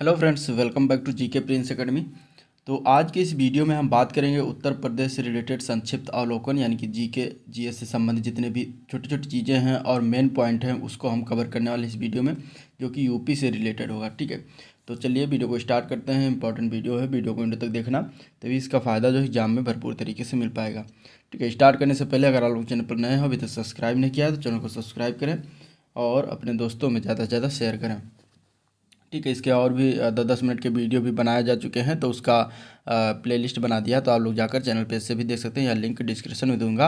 Hello friends, welcome back to GK Prince Academy. तो आज के इस वीडियो में हम बात करेंगे उत्तर प्रदेश से रिलेटेड संक्षिप्त अवलोकन, यानी कि जीके जीएस से संबंधित जितने भी छोटी छोटी चीज़ें हैं और मेन पॉइंट हैं उसको हम कवर करने वाले इस वीडियो में, जो कि यूपी से रिलेटेड होगा। ठीक है, तो चलिए वीडियो को स्टार्ट करते हैं। इंपॉर्टेंट वीडियो है, वीडियो को एंड तक देखना, तभी इसका फ़ायदा जो एग्जाम में भरपूर तरीके से मिल पाएगा। ठीक है, स्टार्ट करने से पहले अगर आप लोग चैनल पर नए हो, अभी तक सब्सक्राइब नहीं किया है तो चैनल को सब्सक्राइब करें और अपने दोस्तों में ज़्यादा से ज़्यादा शेयर करें। ठीक है, इसके और भी 10-10 मिनट के वीडियो भी बनाए जा चुके हैं, तो उसका प्लेलिस्ट बना दिया, तो आप लोग जाकर चैनल पेज से भी देख सकते हैं या लिंक डिस्क्रिप्शन में दूंगा,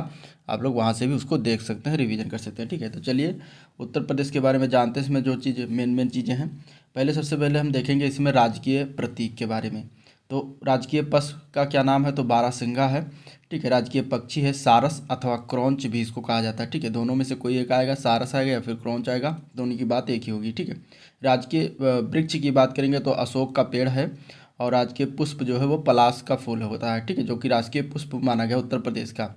आप लोग वहां से भी उसको देख सकते हैं, रिवीजन कर सकते हैं। ठीक है, तो चलिए उत्तर प्रदेश के बारे में जानते हैं। इसमें जो चीज़ मेन चीज़ें हैं, सबसे पहले हम देखेंगे इसमें राजकीय प्रतीक के बारे में। तो राजकीय पशु का क्या नाम है, तो बारहसिंगा है। ठीक है, राजकीय पक्षी है सारस अथवा क्रौंच भी इसको कहा जाता है। ठीक है, दोनों में से कोई एक आएगा, सारस आएगा या फिर क्रौंच आएगा, दोनों की बात एक ही होगी। ठीक है, राजकीय वृक्ष की बात करेंगे तो अशोक का पेड़ है, और राजकीय पुष्प जो है वो पलाश का फूल होता है। ठीक है, जो कि राजकीय पुष्प माना गया उत्तर प्रदेश का।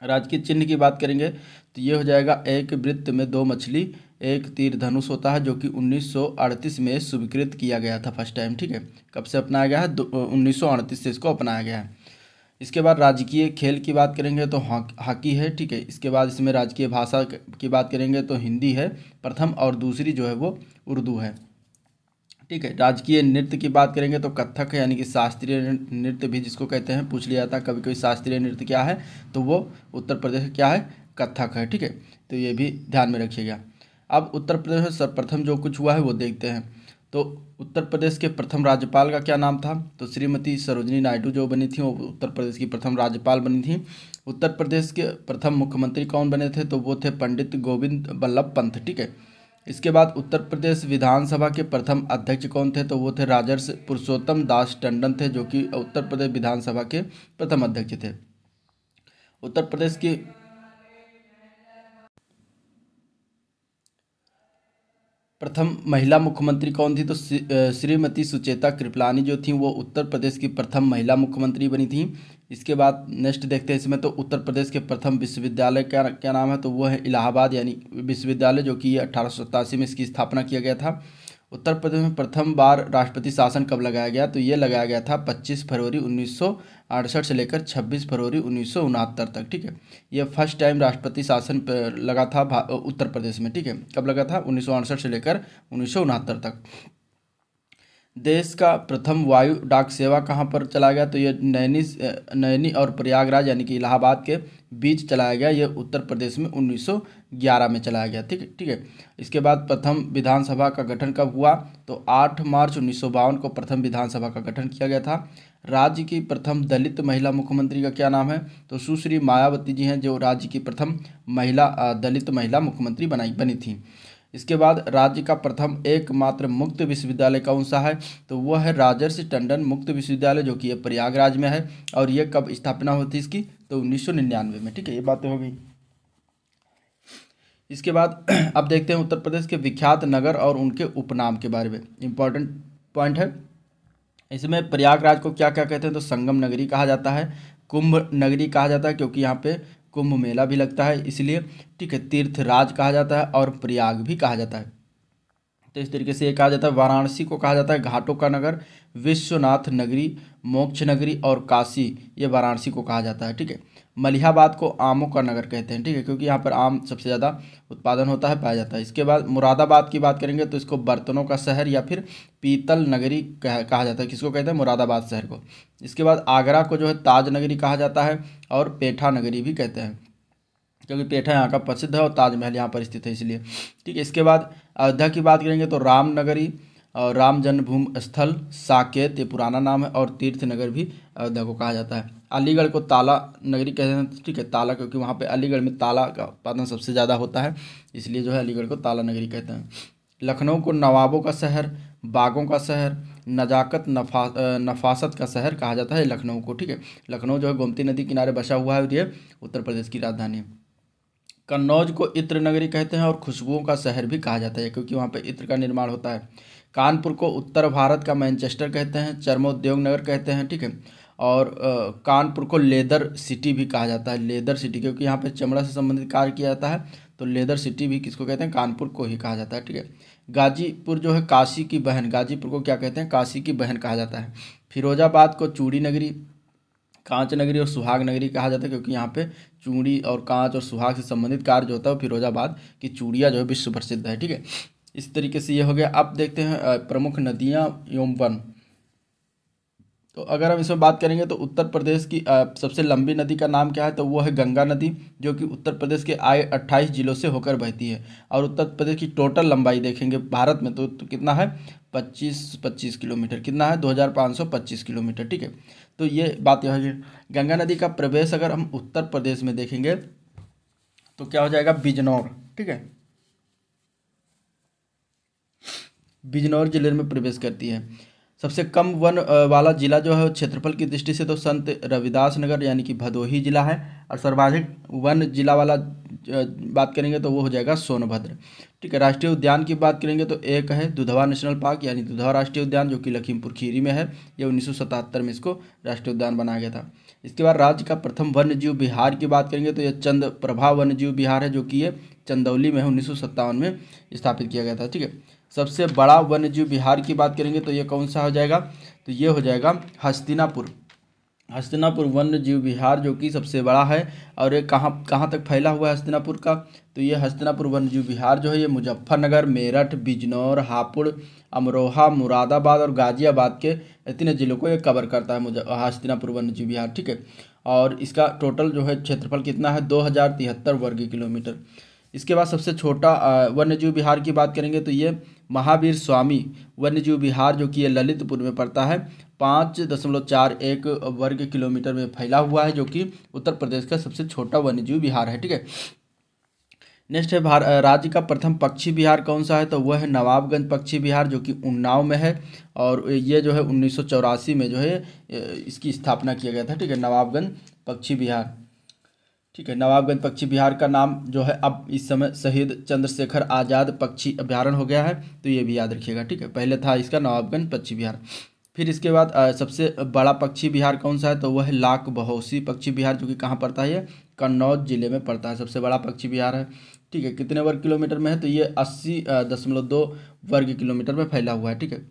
राजकीय चिन्ह की बात करेंगे तो ये हो जाएगा, एक वृत्त में दो मछली एक तीर धनुष होता है, जो कि 1938 में स्वीकृत किया गया था फर्स्ट टाइम। ठीक है, कब से अपनाया गया है, 1938 से इसको अपनाया गया है। इसके बाद राजकीय खेल की बात करेंगे तो हॉकी है। ठीक है, इसके बाद इसमें राजकीय भाषा की बात करेंगे तो हिंदी है प्रथम, और दूसरी जो है वो उर्दू है। ठीक है, राजकीय नृत्य की बात करेंगे तो कथक है, यानी कि शास्त्रीय नृत्य भी जिसको कहते हैं, पूछ लिया जाता है कभी कभी शास्त्रीय नृत्य क्या है, तो वो उत्तर प्रदेश क्या है, कथक है। ठीक है, तो ये भी ध्यान में रखिएगा। अब उत्तर प्रदेश में सर्वप्रथम जो कुछ हुआ है वो देखते हैं। तो उत्तर प्रदेश के प्रथम राज्यपाल का क्या नाम था, तो श्रीमती सरोजनी नायडू जो बनी थी वो उत्तर प्रदेश की प्रथम राज्यपाल बनी थी। उत्तर प्रदेश के प्रथम मुख्यमंत्री कौन बने थे, तो वो थे पंडित गोविंद बल्लभ पंत। ठीक है, इसके बाद उत्तर प्रदेश विधानसभा के प्रथम अध्यक्ष कौन थे, तो वो थे राजर्षि पुरुषोत्तम दास टंडन थे, जो कि उत्तर प्रदेश विधानसभा के प्रथम अध्यक्ष थे। उत्तर प्रदेश की प्रथम महिला मुख्यमंत्री कौन थी, तो श्रीमती सुचेता कृपलानी जो थी वो उत्तर प्रदेश की प्रथम महिला मुख्यमंत्री बनी थी। इसके बाद नेक्स्ट देखते हैं इसमें, तो उत्तर प्रदेश के प्रथम विश्वविद्यालय क्या क्या नाम है, तो वो है इलाहाबाद यानी विश्वविद्यालय, जो कि ये 1887 में इसकी स्थापना किया गया था। उत्तर प्रदेश में प्रथम बार राष्ट्रपति शासन कब लगाया गया, तो ये लगाया गया था 25 फरवरी 1968 से लेकर 26 फरवरी 1969 तक। ठीक है, ये फर्स्ट टाइम राष्ट्रपति शासन पर लगा था उत्तर प्रदेश में। ठीक है, कब लगा था, 1968 से लेकर 1969 तक। देश का प्रथम वायु डाक सेवा कहाँ पर चलाया गया, तो ये नैनी और प्रयागराज यानी कि इलाहाबाद के बीच चलाया गया। ये उत्तर प्रदेश में 1911 में चलाया गया। ठीक है, इसके बाद प्रथम विधानसभा का गठन कब हुआ, तो 8 मार्च 1952 को प्रथम विधानसभा का गठन किया गया था। राज्य की प्रथम दलित महिला मुख्यमंत्री का क्या नाम है, तो सुश्री मायावती जी हैं, जो राज्य की प्रथम दलित महिला मुख्यमंत्री बनी थी। इसके बाद राज्य का प्रथम एकमात्र मुक्त विश्वविद्यालय कौन सा है, तो वह है राजर्षि टंडन मुक्त विश्वविद्यालय, जो कि ये प्रयागराज में है, और ये कब स्थापना हुई थी इसकी, तो 1999 में। ठीक है, ये बातें हो गई। इसके बाद अब देखते हैं उत्तर प्रदेश के विख्यात नगर और उनके उपनाम के बारे में। इंपॉर्टेंट पॉइंट है इसमें, प्रयागराज को क्या क्या कहते हैं, तो संगम नगरी कहा जाता है, कुंभ नगरी कहा जाता है क्योंकि यहाँ पे कुंभ मेला भी लगता है इसलिए। ठीक है, तीर्थराज कहा जाता है और प्रयाग भी कहा जाता है। तो इस तरीके से ये कहा जाता है। वाराणसी को कहा जाता है घाटों का नगर, विश्वनाथ नगरी, मोक्ष नगरी, और काशी, ये वाराणसी को कहा जाता है। ठीक है, मलिहाबाद को आमों का नगर कहते हैं। ठीक है, क्योंकि यहाँ पर आम सबसे ज़्यादा उत्पादन होता है, पाया जाता है। इसके बाद मुरादाबाद की बात करेंगे तो इसको बर्तनों का शहर या फिर पीतल नगरी कहा जाता है। किसको कहते हैं, मुरादाबाद शहर को। इसके बाद आगरा को जो है ताज नगरी कहा जाता है, और पेठा नगरी भी कहते हैं, क्योंकि पेठा यहाँ का प्रसिद्ध है और ताजमहल यहाँ पर स्थित है इसलिए। ठीक है, इसके बाद अयोध्या की बात करेंगे तो रामनगरी और राम जन्मभूमि स्थल, साकेत ये पुराना नाम है, और तीर्थ नगर भी अयोध्या को कहा जाता है। अलीगढ़ को ताला नगरी कहते हैं। ठीक है, ताला क्योंकि वहाँ पे अलीगढ़ में ताला का उत्पादन सबसे ज़्यादा होता है, इसलिए जो है अलीगढ़ को ताला नगरी कहते हैं। लखनऊ को नवाबों का शहर, बागों का शहर, नजाकत नफासत का शहर कहा जाता है लखनऊ को। ठीक है, लखनऊ जो है गोमती नदी किनारे बसा हुआ है और ये उत्तर प्रदेश की राजधानी है। कन्नौज को इत्र नगरी कहते हैं और खुशबुओं का शहर भी कहा जाता है, क्योंकि वहाँ पे इत्र का निर्माण होता है। कानपुर को उत्तर भारत का मैनचेस्टर कहते हैं, चर्मोद्योग नगर कहते हैं। ठीक है, और कानपुर को लेदर सिटी भी कहा जाता है, लेदर सिटी, क्योंकि यहाँ पे चमड़ा से संबंधित कार्य किया जाता है, तो लेदर सिटी भी किसको कहते हैं, कानपुर को ही कहा जाता है। ठीक है, गाजीपुर जो है काशी की बहन, गाजीपुर को क्या कहते हैं, काशी की बहन कहा जाता है। फिरोजाबाद को चूड़ी नगरी, कांच नगरी और सुहाग नगरी कहा जाता है, क्योंकि यहाँ पे चूड़ी और कांच और सुहाग से संबंधित कार्य जो होता है वो फिरोजाबाद की चूड़ियाँ जो है विश्व प्रसिद्ध है। ठीक है, इस तरीके से ये हो गया। अब देखते हैं प्रमुख नदियाँ एवं वन। तो अगर हम इसमें बात करेंगे तो उत्तर प्रदेश की सबसे लंबी नदी का नाम क्या है, तो वो है गंगा नदी, जो कि उत्तर प्रदेश के 28 जिलों से होकर बहती है। और उत्तर प्रदेश की टोटल लंबाई देखेंगे भारत में तो कितना है, 25 किलोमीटर, कितना है 2525 किलोमीटर। ठीक है, तो ये बात यह है। गंगा नदी का प्रवेश अगर हम उत्तर प्रदेश में देखेंगे तो क्या हो जाएगा, बिजनौर। ठीक है, बिजनौर जिले में प्रवेश करती है। सबसे कम वन वाला जिला जो है क्षेत्रफल की दृष्टि से तो संत रविदास नगर यानी कि भदोही जिला है। और सर्वाधिक वन जिला वाला बात करेंगे तो वो हो जाएगा सोनभद्र। ठीक है, राष्ट्रीय उद्यान की बात करेंगे तो एक है दुधवा नेशनल पार्क यानी दुधवा राष्ट्रीय उद्यान, जो कि लखीमपुर खीरी में है। ये 1977 में इसको राष्ट्रीय उद्यान बनाया गया था। इसके बाद राज्य का प्रथम वन्यजीव विहार की बात करेंगे तो ये चंद प्रभा वन्यजीव विहार है, जो कि ये चंदौली में है, 1957 में स्थापित किया गया था। ठीक है, सबसे बड़ा वन्यजीव विहार की बात करेंगे तो ये कौन सा हो जाएगा, तो ये हो जाएगा हस्तिनापुर। हस्तिनापुर वन्य जीव विहार जो कि सबसे बड़ा है। और ये कहाँ तक फैला हुआ है हस्तिनापुर का, तो ये हस्तिनापुर वन्य जीव विहार जो है ये मुजफ्फरनगर, मेरठ, बिजनौर, हापुड़, अमरोहा, मुरादाबाद और गाजियाबाद के इतने जिलों को ये कवर करता है हस्तिनापुर वन्य जीव विहार। ठीक है, और इसका टोटल जो है क्षेत्रफल कितना है, 2073 वर्ग किलोमीटर। इसके बाद सबसे छोटा वन्यजीव विहार की बात करेंगे तो ये महावीर स्वामी वन्यजीव विहार, जो कि ये ललितपुर में पड़ता है, 5.41 वर्ग किलोमीटर में फैला हुआ है, जो कि उत्तर प्रदेश का सबसे छोटा वन्यजीव विहार है। ठीक है, नेक्स्ट है राज्य का प्रथम पक्षी विहार कौन सा है, तो वह है नवाबगंज पक्षी विहार, जो कि उन्नाव में है। और ये जो है 1984 में जो है इसकी स्थापना किया गया था। ठीक है, नवाबगंज पक्षी विहार। ठीक है, नवाबगंज पक्षी विहार का नाम जो है अब इस समय शहीद चंद्रशेखर आज़ाद पक्षी अभ्यारण्य हो गया है, तो ये भी याद रखिएगा। ठीक है, पहले था इसका नवाबगंज पक्षी विहार। फिर इसके बाद सबसे बड़ा पक्षी विहार कौन सा है, तो वह है लाख बहौसी पक्षी विहार, जो कि कहाँ पड़ता है, ये कन्नौज जिले में पड़ता है, सबसे बड़ा पक्षी विहार है। ठीक है, कितने वर्ग किलोमीटर में है, तो ये 80.2 वर्ग किलोमीटर में फैला हुआ है। ठीक है,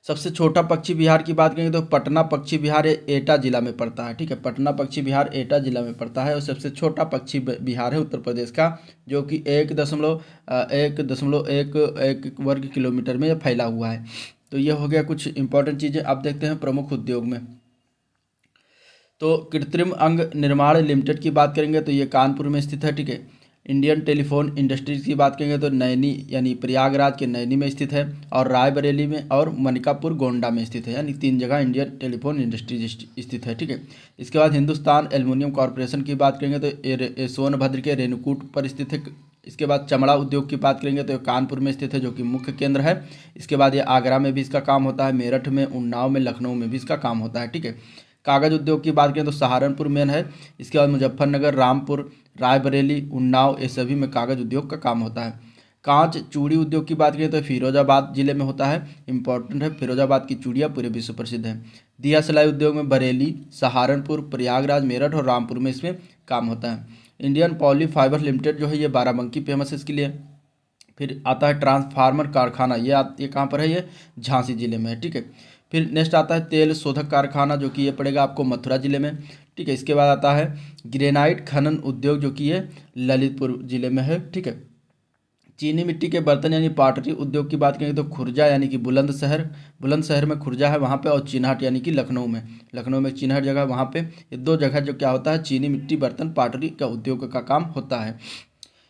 सबसे छोटा पक्षी विहार की बात करेंगे तो पटना पक्षी विहार एटा जिला में पड़ता है। ठीक है, पटना पक्षी विहार एटा जिला में पड़ता है। और सबसे छोटा पक्षी विहार है उत्तर प्रदेश का, जो कि 1.1 वर्ग किलोमीटर में फैला हुआ है। तो ये हो गया कुछ इंपॉर्टेंट चीज़ें। अब देखते हैं प्रमुख उद्योग में। तो कृत्रिम अंग निर्माण लिमिटेड की बात करेंगे तो ये कानपुर में स्थित है। ठीक है, इंडियन टेलीफोन इंडस्ट्रीज की बात करेंगे तो नैनी यानी प्रयागराज के नैनी में स्थित है, और रायबरेली में और मनिकापुर गोंडा में स्थित है, यानी 3 जगह इंडियन टेलीफोन इंडस्ट्रीज स्थित है। ठीक है, इसके बाद हिंदुस्तान एल्युमिनियम कॉरपोरेशन की बात करेंगे तो सोनभद्र के रेणुकूट पर स्थित है। इसके बाद चमड़ा उद्योग की बात करेंगे तो कानपुर में स्थित है, जो कि मुख्य केंद्र है। इसके बाद ये आगरा में भी इसका काम होता है, मेरठ में, उन्नाव में, लखनऊ में भी इसका काम होता है। ठीक है, कागज़ उद्योग की बात करें तो सहारनपुर में है। इसके बाद मुजफ्फरनगर, रामपुर, रायबरेली, उन्नाव, ये सभी में कागज़ उद्योग का काम होता है। कांच चूड़ी उद्योग की बात करें तो फिरोजाबाद जिले में होता है, इंपॉर्टेंट है, फिरोजाबाद की चूड़ियाँ पूरे विश्व प्रसिद्ध हैं। दिया सिलाई उद्योग में बरेली, सहारनपुर, प्रयागराज, मेरठ और रामपुर में इसमें काम होता है। इंडियन पॉली फाइबर लिमिटेड जो है ये बाराबंकी फेमस है इसके लिए। फिर आता है ट्रांसफार्मर कारखाना, ये कहाँ पर है, ये झांसी जिले में है। ठीक है, फिर नेक्स्ट आता है तेल शोधक कारखाना, जो कि ये पड़ेगा आपको मथुरा जिले में। ठीक है, इसके बाद आता है ग्रेनाइट खनन उद्योग, जो कि ये ललितपुर जिले में है। ठीक है, चीनी मिट्टी के बर्तन यानी पाटरी उद्योग की बात करेंगे तो खुर्जा यानी कि बुलंदशहर में खुर्जा है वहाँ पे, और चिन्हट यानी कि लखनऊ में चिन्हट जगह, वहाँ पे ये 2 जगह जो क्या होता है चीनी मिट्टी बर्तन पाटरी का उद्योग का काम होता है।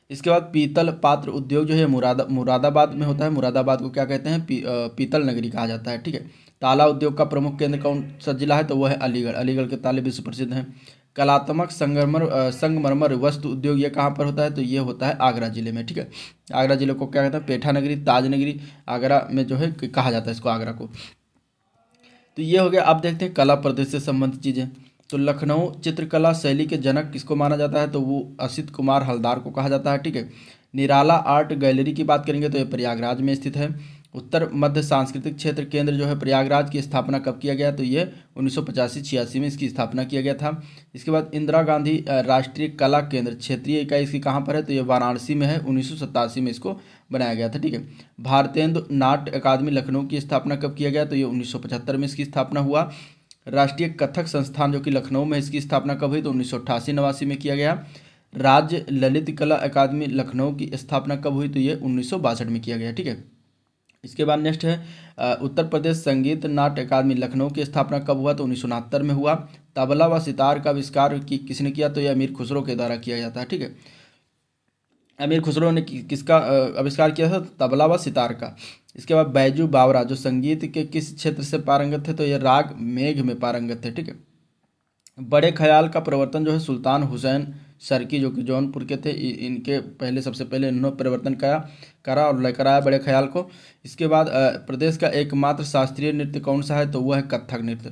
इसके बाद पीतल पात्र उद्योग जो है मुरादाबाद में होता है। मुरादाबाद को क्या कहते हैं, पीतल नगरी कहा जाता है। ठीक है, ताला उद्योग का प्रमुख केंद्र कौन सा जिला है, तो वह है अलीगढ़ के ताले विश्व प्रसिद्ध हैं। कलात्मक संगमरमर वस्तु उद्योग ये कहाँ पर होता है, तो ये होता है आगरा जिले में। ठीक है, आगरा जिले को क्या कहते हैं, पेठा नगरी, ताज नगरी, आगरा में जो है कहा जाता है इसको, आगरा को। तो ये हो गया। अब देखते हैं कला प्रदेश से संबंधित चीज़ें। तो लखनऊ चित्रकला शैली के जनक किसको माना जाता है, तो वो असित कुमार हलदार को कहा जाता है। ठीक है, निराला आर्ट गैलरी की बात करेंगे तो ये प्रयागराज में स्थित है। उत्तर मध्य सांस्कृतिक क्षेत्र केंद्र जो है प्रयागराज की स्थापना कब किया गया, तो ये 1985-86 में इसकी स्थापना किया गया था। इसके बाद इंदिरा गांधी राष्ट्रीय कला केंद्र क्षेत्रीय इकाई इसकी कहाँ पर है, तो ये वाराणसी में है। 1987 में इसको बनाया गया था, ठीक है। भारतेंदु नाट्य अकादमी लखनऊ की स्थापना कब किया गया, तो ये 1975 में इसकी स्थापना हुआ। राष्ट्रीय कथक संस्थान जो कि लखनऊ में, इसकी स्थापना कब हुई, तो 1988-89 में किया गया। राज्य ललित कला अकादमी लखनऊ की स्थापना कब हुई, तो ये 1962 में किया गया, ठीक है। इसके बाद नेक्स्ट है उत्तर प्रदेश संगीत नाट्य अकादमी लखनऊ की स्थापना कब हुआ, तो 1969 में हुआ। तबला व सितार का आविष्कार किसने किया, तो यह अमीर खुसरो के द्वारा किया जाता है, ठीक है। अमीर खुसरो ने किसका आविष्कार किया था, तबला व सितार का। इसके बाद बैजू बावरा जो संगीत के किस क्षेत्र से पारंगत थे, तो ये राग मेघ में पारंगत थे, ठीक है। बड़े ख्याल का प्रवर्तन जो है सुल्तान हुसैन सरकी जो कि जौनपुर के थे, इनके पहले सबसे पहले इन्होंने परिवर्तन करा और लेकर आया बड़े ख्याल को। इसके बाद प्रदेश का एकमात्र शास्त्रीय नृत्य कौन सा है, तो वह है कथक नृत्य।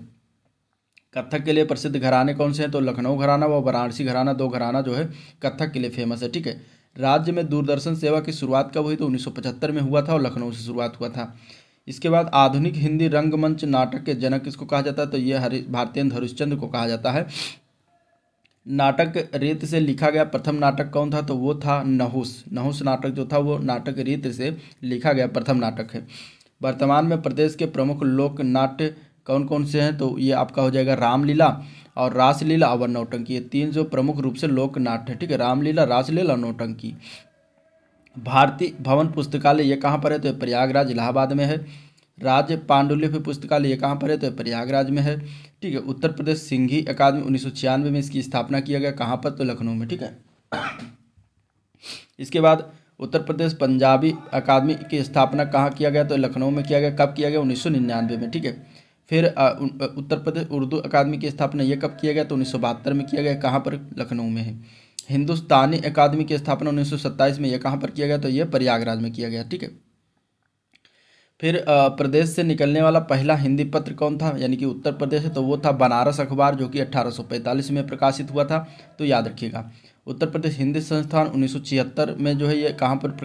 कथक के लिए प्रसिद्ध घराने कौन से हैं, तो लखनऊ घराना व वाराणसी घराना, दो घराना जो है कथक के लिए फेमस है, ठीक है। राज्य में दूरदर्शन सेवा की शुरुआत कब हुई, तो 1975 में हुआ था और लखनऊ से शुरुआत हुआ था। इसके बाद आधुनिक हिंदी रंगमंच नाटक के जनक किसको कहा जाता है, तो ये भारतेंदु हरिश्चंद्र को कहा जाता है। नाटक रीत से लिखा गया प्रथम नाटक कौन था, तो वो था नहुस। नहुस नाटक जो था वो नाटक रीत से लिखा गया प्रथम नाटक है। वर्तमान में प्रदेश के प्रमुख लोक नाट्य कौन कौन से हैं, तो ये आपका हो जाएगा रामलीला और रासलीला और नौटंकी। ये तीन जो प्रमुख रूप से लोक नाट्य है, ठीक है। रामलीला, रासलीला और नौटंकी। भारतीय भवन पुस्तकालय ये कहाँ पर है, तो प्रयागराज इलाहाबाद में है। राज्य पांडुलिपि पुस्तकालय ये कहाँ पर है, तो प्रयागराज में है, ठीक है। उत्तर प्रदेश सिंघी अकादमी 1996 में इसकी स्थापना किया गया, कहाँ पर, तो लखनऊ में, ठीक है। इसके बाद उत्तर प्रदेश पंजाबी अकादमी की स्थापना कहाँ किया गया, तो लखनऊ में किया गया। कब किया गया, 1999 में, ठीक है। फिर उत्तर प्रदेश उर्दू अकादमी की स्थापना ये कब किया गया, तो 1972 में किया गया, कहाँ पर, लखनऊ में है। हिंदुस्तानी अकादमी की स्थापना 1927 में ये कहाँ पर किया गया, तो ये प्रयागराज में किया गया, ठीक है। फिर प्रदेश से निकलने वाला पहला हिंदी पत्र कौन था, यानी कि उत्तर प्रदेश है, तो वो था बनारस अखबार जो कि 1845 में प्रकाशित हुआ था, तो याद रखिएगा। उत्तर प्रदेश हिंदी संस्थान 1976 में जो है ये कहाँ पर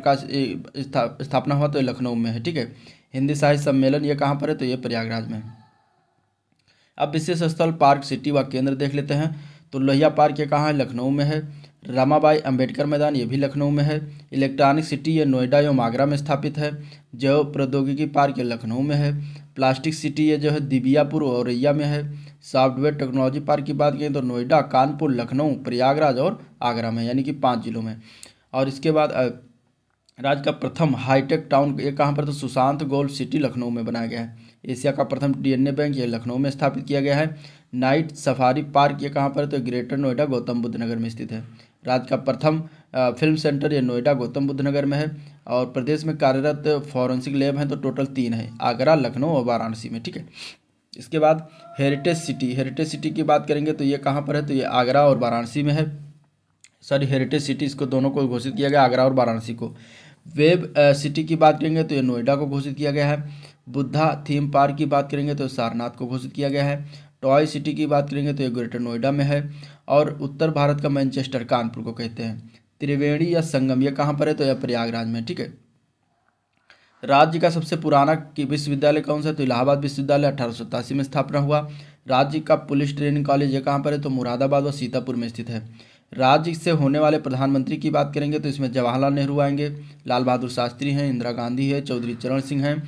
स्थापना हुआ, तो ये लखनऊ में है, ठीक है। हिंदी साहित्य सम्मेलन ये कहाँ पर है, तो ये प्रयागराज में है। अब विशेष स्थल पार्क सिटी व केंद्र देख लेते हैं। तो लोहिया पार्क ये कहाँ है, लखनऊ में है। रमाबाई अंबेडकर मैदान ये भी लखनऊ में है। इलेक्ट्रॉनिक सिटी ये नोएडा एवं आगरा में स्थापित है। जैव प्रौद्योगिकी पार्क ये लखनऊ में है। प्लास्टिक सिटी ये जो है दिबियापुर और औरैया में है। सॉफ्टवेयर टेक्नोलॉजी पार्क की बात करें तो नोएडा, कानपुर, लखनऊ, प्रयागराज और आगरा में, यानी कि 5 जिलों में। और इसके बाद राज्य का प्रथम हाईटेक टाउन ये कहाँ पर, तो सुशांत गोल्ड सिटी लखनऊ में बनाया गया है। एशिया का प्रथम डीएनए बैंक ये लखनऊ में स्थापित किया गया है। नाइट सफारी पार्क ये कहाँ पर है, तो ग्रेटर नोएडा गौतम बुद्ध नगर में स्थित है। राज्य का प्रथम फिल्म सेंटर ये नोएडा गौतम बुद्ध नगर में है। और प्रदेश में कार्यरत फॉरेंसिक लैब हैं तो टोटल 3 है, आगरा, लखनऊ और वाराणसी में, ठीक है। इसके बाद हेरिटेज सिटी की बात करेंगे तो ये कहाँ पर है, तो ये आगरा और वाराणसी में है। सॉरी, हेरिटेज सिटी इसको दोनों को घोषित किया गया, आगरा और वाराणसी को। वेब सिटी की बात करेंगे तो ये नोएडा को घोषित किया गया है। बुद्धा थीम पार्क की बात करेंगे तो सारनाथ को घोषित किया गया है। टॉय सिटी की बात करेंगे तो ये ग्रेटर नोएडा में है। और उत्तर भारत का मैनचेस्टर कानपुर को कहते हैं। त्रिवेणी या संगम ये कहाँ पर है, तो यह प्रयागराज में, ठीक है। राज्य का सबसे पुराना विश्वविद्यालय कौन सा है, तो इलाहाबाद विश्वविद्यालय 1887 में स्थापना हुआ। राज्य का पुलिस ट्रेनिंग कॉलेज ये कहाँ पर है, तो मुरादाबाद व सीतापुर में स्थित है। राज्य से होने वाले प्रधानमंत्री की बात करेंगे तो इसमें जवाहरलाल नेहरू आएंगे, लाल बहादुर शास्त्री हैं, इंदिरा गांधी है, चौधरी चरण सिंह हैं,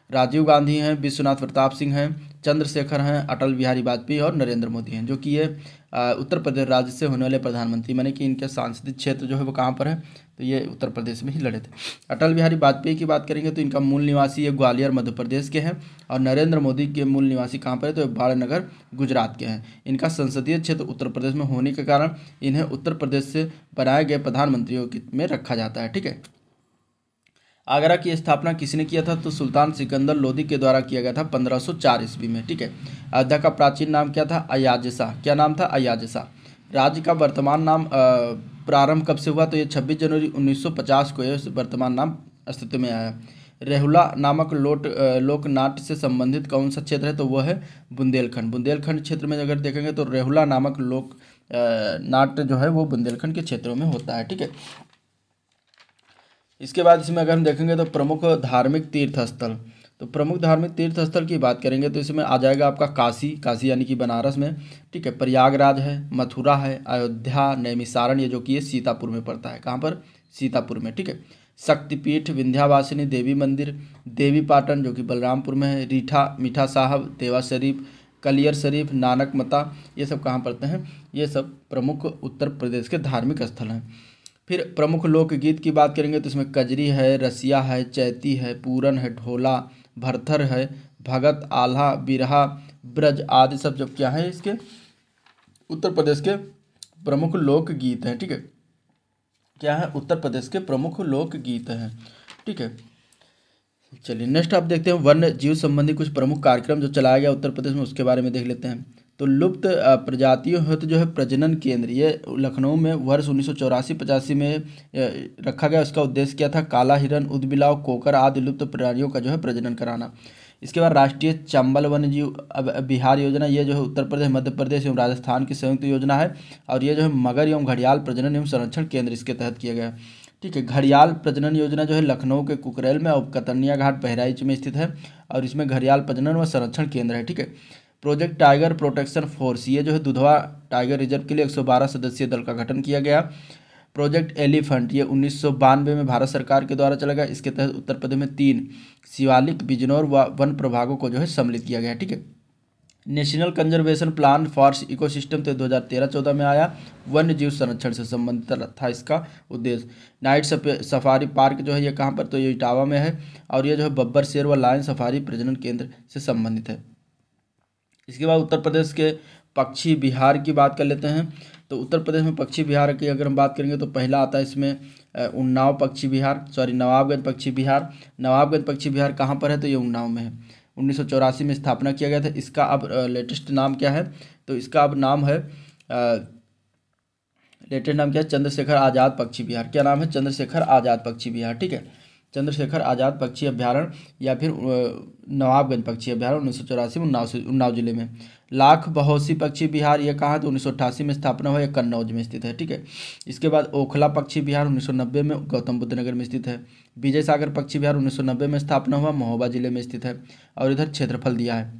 राजीव गांधी हैं, विश्वनाथ प्रताप सिंह हैं, चंद्रशेखर हैं, अटल बिहारी वाजपेयी और नरेंद्र मोदी हैं, जो कि ये उत्तर प्रदेश राज्य से होने वाले प्रधानमंत्री, माने कि इनके सांसदीय क्षेत्र जो है वो कहाँ पर है, तो ये उत्तर प्रदेश में ही लड़े थे। अटल बिहारी वाजपेयी की बात करेंगे तो इनका मूल निवासी ये ग्वालियर मध्य प्रदेश के हैं। और नरेंद्र मोदी के मूल निवासी कहाँ पर है, तो बाड़नगर गुजरात के हैं। इनका संसदीय क्षेत्र उत्तर प्रदेश में होने के कारण इन्हें उत्तर प्रदेश से बनाए गए प्रधानमंत्रियों में रखा जाता है, ठीक है। आगरा की स्थापना किसने किया था, तो सुल्तान सिकंदर लोदी के द्वारा किया गया था 1504 ईस्वी में, ठीक है। अयोध्या का प्राचीन नाम क्या था, अयाज शाह। क्या नाम था, अयाज शाह। राज्य का वर्तमान नाम प्रारंभ कब से हुआ, तो ये 26 जनवरी 1950 को यह वर्तमान नाम अस्तित्व में आया। रेहुला नामक लोक नाट्य से संबंधित कौन सा क्षेत्र है, तो वह है बुंदेलखंड। बुंदेलखंड क्षेत्र में अगर देखेंगे तो रेहुला नामक लोक नाट्य जो है वो बुंदेलखंड के क्षेत्रों में होता है, ठीक है। इसके बाद इसमें अगर हम देखेंगे तो प्रमुख धार्मिक तीर्थ स्थल, तो प्रमुख धार्मिक तीर्थ स्थल की बात करेंगे तो इसमें आ जाएगा आपका काशी, काशी यानी कि बनारस में, ठीक है, प्रयागराज है, मथुरा है, अयोध्या, नैमिषारण, ये जो कि ये सीतापुर में पड़ता है, कहाँ पर, सीतापुर में, ठीक है, शक्तिपीठ विंध्यावासिनी देवी मंदिर, देवी पाटन जो कि बलरामपुर में है, रीठा मीठा साहब, देवा शरीफ, कलियर शरीफ, नानक मता, ये सब कहाँ पड़ते हैं, ये सब प्रमुख उत्तर प्रदेश के धार्मिक स्थल हैं। फिर प्रमुख लोकगीत की बात करेंगे तो इसमें कजरी है, रसिया है, चैती है, पूरन है, ढोला, भरथर है, भगत, आल्हा, बिरहा, ब्रज आदि सब जब क्या है इसके उत्तर प्रदेश के प्रमुख लोकगीत हैं, ठीक है, क्या है, उत्तर प्रदेश के प्रमुख लोकगीत हैं, ठीक है। चलिए नेक्स्ट आप देखते हैं वन्य जीव संबंधी कुछ प्रमुख कार्यक्रम जो चलाया गया उत्तर प्रदेश में, उसके बारे में देख लेते हैं। तो लुप्त प्रजातियों हेतु जो है प्रजनन केंद्र, ये लखनऊ में वर्ष 1984-85 में रखा गया। उसका उद्देश्य क्या था, काला हिरन, उदबिलाव, कोकर आदि लुप्त प्राणियों का जो है प्रजनन कराना। इसके बाद राष्ट्रीय चंबल वन्यजीव बिहार योजना, ये जो है उत्तर प्रदेश, मध्य प्रदेश एवं राजस्थान की संयुक्त योजना है, और ये जो है मगर एवं घड़ियाल प्रजनन एवं संरक्षण केंद्र इसके तहत किया गया, ठीक है। घड़ियाल प्रजनन योजना जो है लखनऊ के कुकरेल में और कतनिया घाट बहराइच में स्थित है, और इसमें घड़ियाल प्रजनन व संरक्षण केंद्र है, ठीक है। प्रोजेक्ट टाइगर प्रोटेक्शन फोर्स, ये जो है दुधवा टाइगर रिजर्व के लिए 112 सदस्यीय दल का गठन किया गया। प्रोजेक्ट एलिफेंट, ये 1992 में भारत सरकार के द्वारा चला गया। इसके तहत उत्तर प्रदेश में 3 शिवालिक, बिजनौर व वन प्रभागों को जो है सम्मिलित किया गया, ठीक है। National conservation plan for ecosystem तो 2013-14 में आया, वन्य जीव संरक्षण से संबंधित था इसका उद्देश्य। नाइट सफारी पार्क जो है ये कहाँ पर, तो ये इटावा में है, और ये जो है बब्बर शेर व लायन सफारी प्रजनन केंद्र से संबंधित है। इसके बाद उत्तर प्रदेश के पक्षी विहार की बात कर लेते हैं। तो उत्तर प्रदेश में पक्षी विहार की अगर हम बात करेंगे तो पहला आता है इसमें उन्नाव पक्षी विहार, नवाबगंज पक्षी विहार। नवाबगंज पक्षी विहार कहाँ पर है, तो ये उन्नाव में है। 1984 में स्थापना किया गया था। इसका अब लेटेस्ट नाम क्या है, तो इसका अब नाम है लेटेस्ट नाम क्या है, चंद्रशेखर आज़ाद पक्षी विहार। क्या नाम है, चंद्रशेखर आज़ाद पक्षी विहार, ठीक है। चंद्रशेखर आज़ाद पक्षी अभ्यारण्य या फिर नवाबगंज पक्षी अभ्यारण्य 1984 में उन्नाव जिले में। लाख बहोसी पक्षी विहार ये कहाँ, तो 1988 में स्थापना हुआ, ये कन्नौज में स्थित है, ठीक है। इसके बाद ओखला पक्षी विहार 1990 में गौतम बुद्ध नगर में स्थित है। विजय सागर पक्षी विहार 1990 में स्थापना हुआ, महोबा जिले में स्थित है, और इधर क्षेत्रफल दिया है।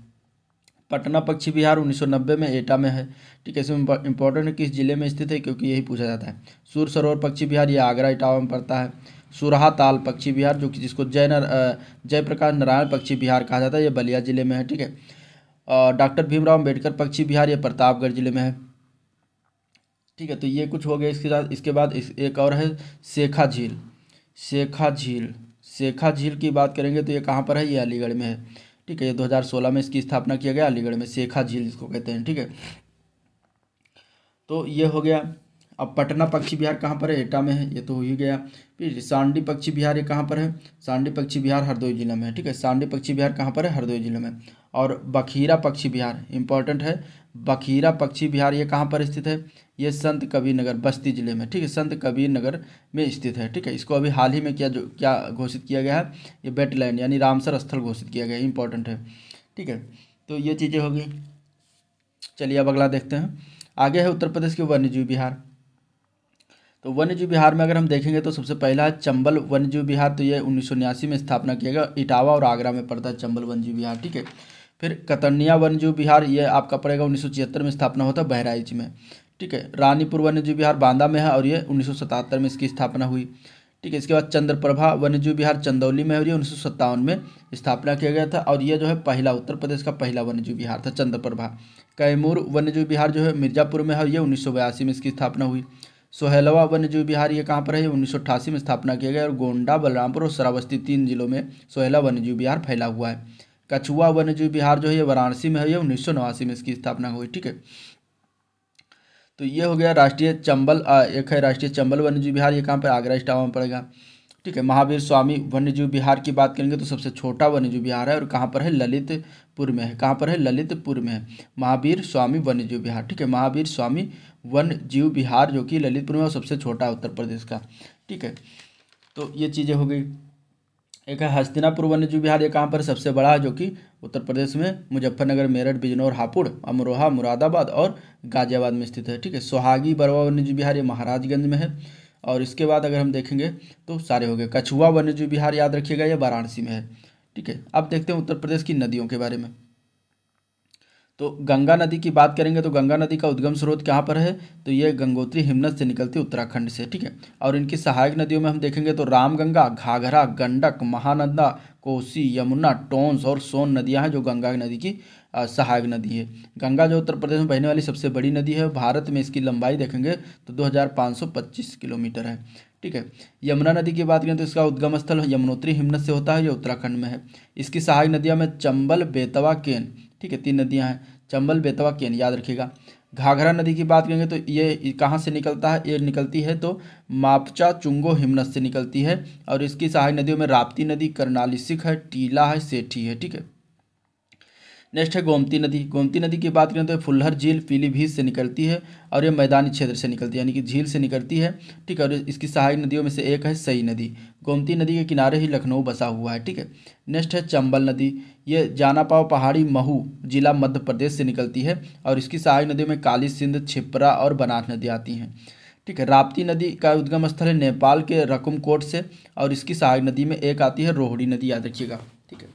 पटना पक्षी विहार 1990 में एटा में है, ठीक है। इसमें इंपॉर्टेंट है किस जिले में स्थित है, क्योंकि यही पूछा जाता है। सूर सरोवर पक्षी विहार ये आगरा इटावा में पड़ता है। सुरहा ताल पक्षी विहार जो कि जिसको जयप्रकाश नारायण पक्षी विहार कहा जाता है, ये बलिया जिले में है, ठीक है। और डॉक्टर भीमराव अम्बेडकर पक्षी विहार ये प्रतापगढ़ जिले में है, ठीक है। तो ये कुछ हो गया। इसके बाद एक और है शेखा झील। शेखा झील की बात करेंगे तो ये कहाँ पर है, ये अलीगढ़ में है, ठीक है। ये 2016 में इसकी स्थापना किया गया अलीगढ़ में, शेखा झील जिसको कहते हैं, ठीक है। तो ये हो गया। अब पटना पक्षी विहार कहाँ पर है, एटा में है, ये तो हो ही गया। फिर सांडी पक्षी विहार ये कहाँ पर है, सांडी पक्षी विहार हरदोई जिला में है, ठीक है। सांडी पक्षी विहार कहाँ पर है, हरदोई जिले में। और बखीरा पक्षी विहार इंपॉर्टेंट है, बखीरा पक्षी विहार ये कहाँ पर स्थित है, ये संत कबीर नगर बस्ती जिले में, ठीक है, संत कबीर नगर में स्थित है, ठीक है। इसको अभी हाल ही में क्या घोषित किया गया है, ये वेटलैंड यानी रामसर स्थल घोषित किया गया है, इंपॉर्टेंट है, ठीक है। तो ये चीज़ें हो गई। चलिए अब अगला देखते हैं। आगे है उत्तर प्रदेश के वन्यजीव विहार। तो वन्यजीव विहार में अगर हम देखेंगे तो सबसे पहला है चंबल वन्यजीव विहार, तो ये 1979 में स्थापना किया गया, इटावा और आगरा में पड़ता है चंबल वन्यजीव विहार, ठीक है। फिर कतनिया वन्यजीव विहार ये आपका पड़ेगा 1976 में स्थापना होता है बहराइच में, ठीक है। रानीपुर वन्यजीव विहार बांदा में है और ये 1977 में इसकी स्थापना हुई, ठीक है। इसके बाद चंद्रप्रभा वन्यजीव विहार चंदौली में है और ये 1957 में स्थापना किया गया था, और ये जो है पहला उत्तर प्रदेश का पहला वन्यजीव विहार था चंद्रप्रभा। कैमूर वन्यजीव विहार जो है मिर्जापुर में है और ये 1982 में इसकी स्थापना हुई। सोहेलवा वन्यजीव विहार ये कहाँ पर है, 1988 में स्थापना किया गया, और गोंडा, बलरामपुर और श्रावस्ती 3 जिलों में सोहेला वन्यजीव विहार फैला हुआ है। कछुआ वन्यजीव विहार जो है ये वाराणसी में है, ये 1989 में इसकी स्थापना हुई, ठीक है। तो ये हो गया राष्ट्रीय चंबल। एक है राष्ट्रीय चंबल वन्यजीव विहार, ये कहाँ पर, आगरा इटावा में पड़ेगा, ठीक है। महावीर स्वामी वन्यजीव विहार की बात करेंगे तो सबसे छोटा वन्यजीव विहार है, और कहाँ पर है, ललितपुर में है। कहाँ पर है, ललितपुर में है महावीर स्वामी वन्यजीव विहार, ठीक है। महावीर स्वामी वन्यजीव विहार जो कि ललितपुर में और सबसे छोटा है उत्तर प्रदेश का, ठीक है। तो ये चीज़ें हो गई। एक है हस्तिनापुर वन्यजीव विहार, ये कहाँ पर सबसे बड़ा है, जो कि उत्तर प्रदेश में मुजफ्फरनगर, मेरठ, बिजनौर, हापुड़, अमरोहा, मुरादाबाद और गाजियाबाद में स्थित है, ठीक है। सोहागी बरवा वन्यजीव विहार ये महाराजगंज में है, और इसके बाद अगर हम देखेंगे तो सारे हो गए। कछुआ वन्यजीव विहार याद रखिएगा, ये वाराणसी में है। ठीक है, अब देखते हैं उत्तर प्रदेश की नदियों के बारे में। तो गंगा नदी की बात करेंगे तो गंगा नदी का उद्गम स्रोत कहाँ पर है, तो ये गंगोत्री हिमनद से निकलती है उत्तराखंड से। ठीक है, और इनकी सहायक नदियों में हम देखेंगे तो रामगंगा, घाघरा, गंडक, महानंदा, कोसी, यमुना, टोंस और सोन नदियाँ हैं जो गंगा नदी की सहायक नदी है। गंगा जो उत्तर प्रदेश में बहने वाली सबसे बड़ी नदी है, भारत में इसकी लंबाई देखेंगे तो 2525 किलोमीटर है। ठीक है, यमुना नदी की बात करें तो इसका उद्गम स्थल यमुनोत्री हिमनद से होता है, ये उत्तराखंड में है। इसकी सहायक नदियाँ में चंबल, बेतवा, केन, ठीक है, 3 नदियाँ हैं, चंबल, बेतवा, केन याद रखिएगा। घाघरा नदी की बात करेंगे तो ये कहाँ से निकलता है, ये निकलती है तो मापचा चुंगो हिमनद से निकलती है। और इसकी सहायक नदियों में राप्ती नदी, करनाली सिख है, टीला है, सेठी है। ठीक है, नेक्स्ट है गोमती नदी। गोमती नदी की बात करें तो फुल्हर झील पीलीभीत से निकलती है और ये मैदानी क्षेत्र से निकलती है, यानी कि झील से निकलती है। ठीक है, और इसकी सहायक नदियों में से एक है सई नदी। गोमती नदी के किनारे ही लखनऊ बसा हुआ है। ठीक है, नेक्स्ट है चंबल नदी। ये जानापाव पहाड़ी महू जिला मध्य प्रदेश से निकलती है और इसकी सहायक नदियों में काली सिंध, छिप्रा और बनास नदी आती हैं। ठीक है, राप्ती नदी का उद्गम स्थल है नेपाल के रकुमकोट से और इसकी सहायक नदी में एक आती है रोहिणी नदी, याद रखिएगा। ठीक है,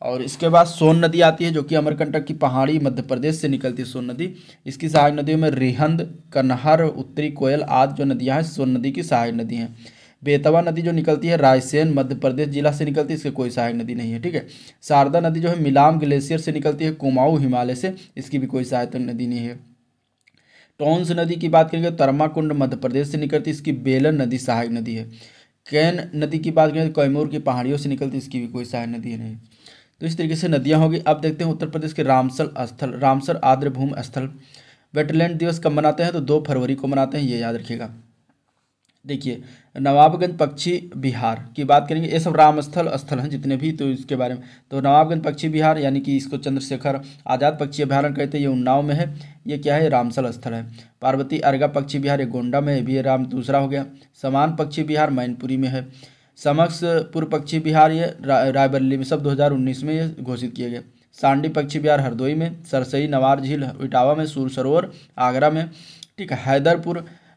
और इसके बाद सोन नदी आती है जो कि अमरकंटक की पहाड़ी मध्य प्रदेश से निकलती है सोन नदी। इसकी सहायक नदियों में रिहंद, कन्हर, उत्तरी कोयल आदि जो नदियां हैं सोन नदी की सहायक नदी हैं। बेतवा नदी जो निकलती है रायसेन मध्य प्रदेश जिला से निकलती है, इसकी कोई सहायक नदी नहीं है। ठीक है, शारदा नदी जो है मिलाम ग्लेशियर से निकलती है, कुमाऊं हिमालय से, इसकी भी कोई सहायक नदी नहीं है। टोंस नदी की बात करेंगे तर्माकुंड मध्य प्रदेश से निकलती है, इसकी बेलन नदी सहायक नदी है। कैन नदी की बात करें तो कैमूर की पहाड़ियों से निकलती है, इसकी भी कोई सहायक नदी नहीं। तो इस तरीके से नदियाँ होगी। अब देखते हैं उत्तर प्रदेश के रामसर आर्द्रभूमि स्थल वेटलैंड दिवस कब मनाते हैं, तो 2 फरवरी को मनाते हैं, ये याद रखिएगा। देखिए, नवाबगंज पक्षी विहार की बात करेंगे, ये सब राम स्थल हैं जितने भी, तो इसके बारे में तो नवाबगंज पक्षी विहार यानी कि इसको चंद्रशेखर आज़ाद पक्षी अभ्यारण्य कहते हैं, ये उन्नाव में है। ये क्या है, रामसल स्थल है। पार्वती अर्गा पक्षी विहार ये गोंडा में है, भी ये राम दूसरा हो गया। समान पक्षी विहार मैनपुरी में है। समक्सपुर पक्षी विहार ये रायबरेली में, सब 2019 में ये घोषित किए गए। सांडी पक्षी विहार हरदोई में। सरसई नवार झील इटावा में। सूर सरोवर आगरा में। ठीक है,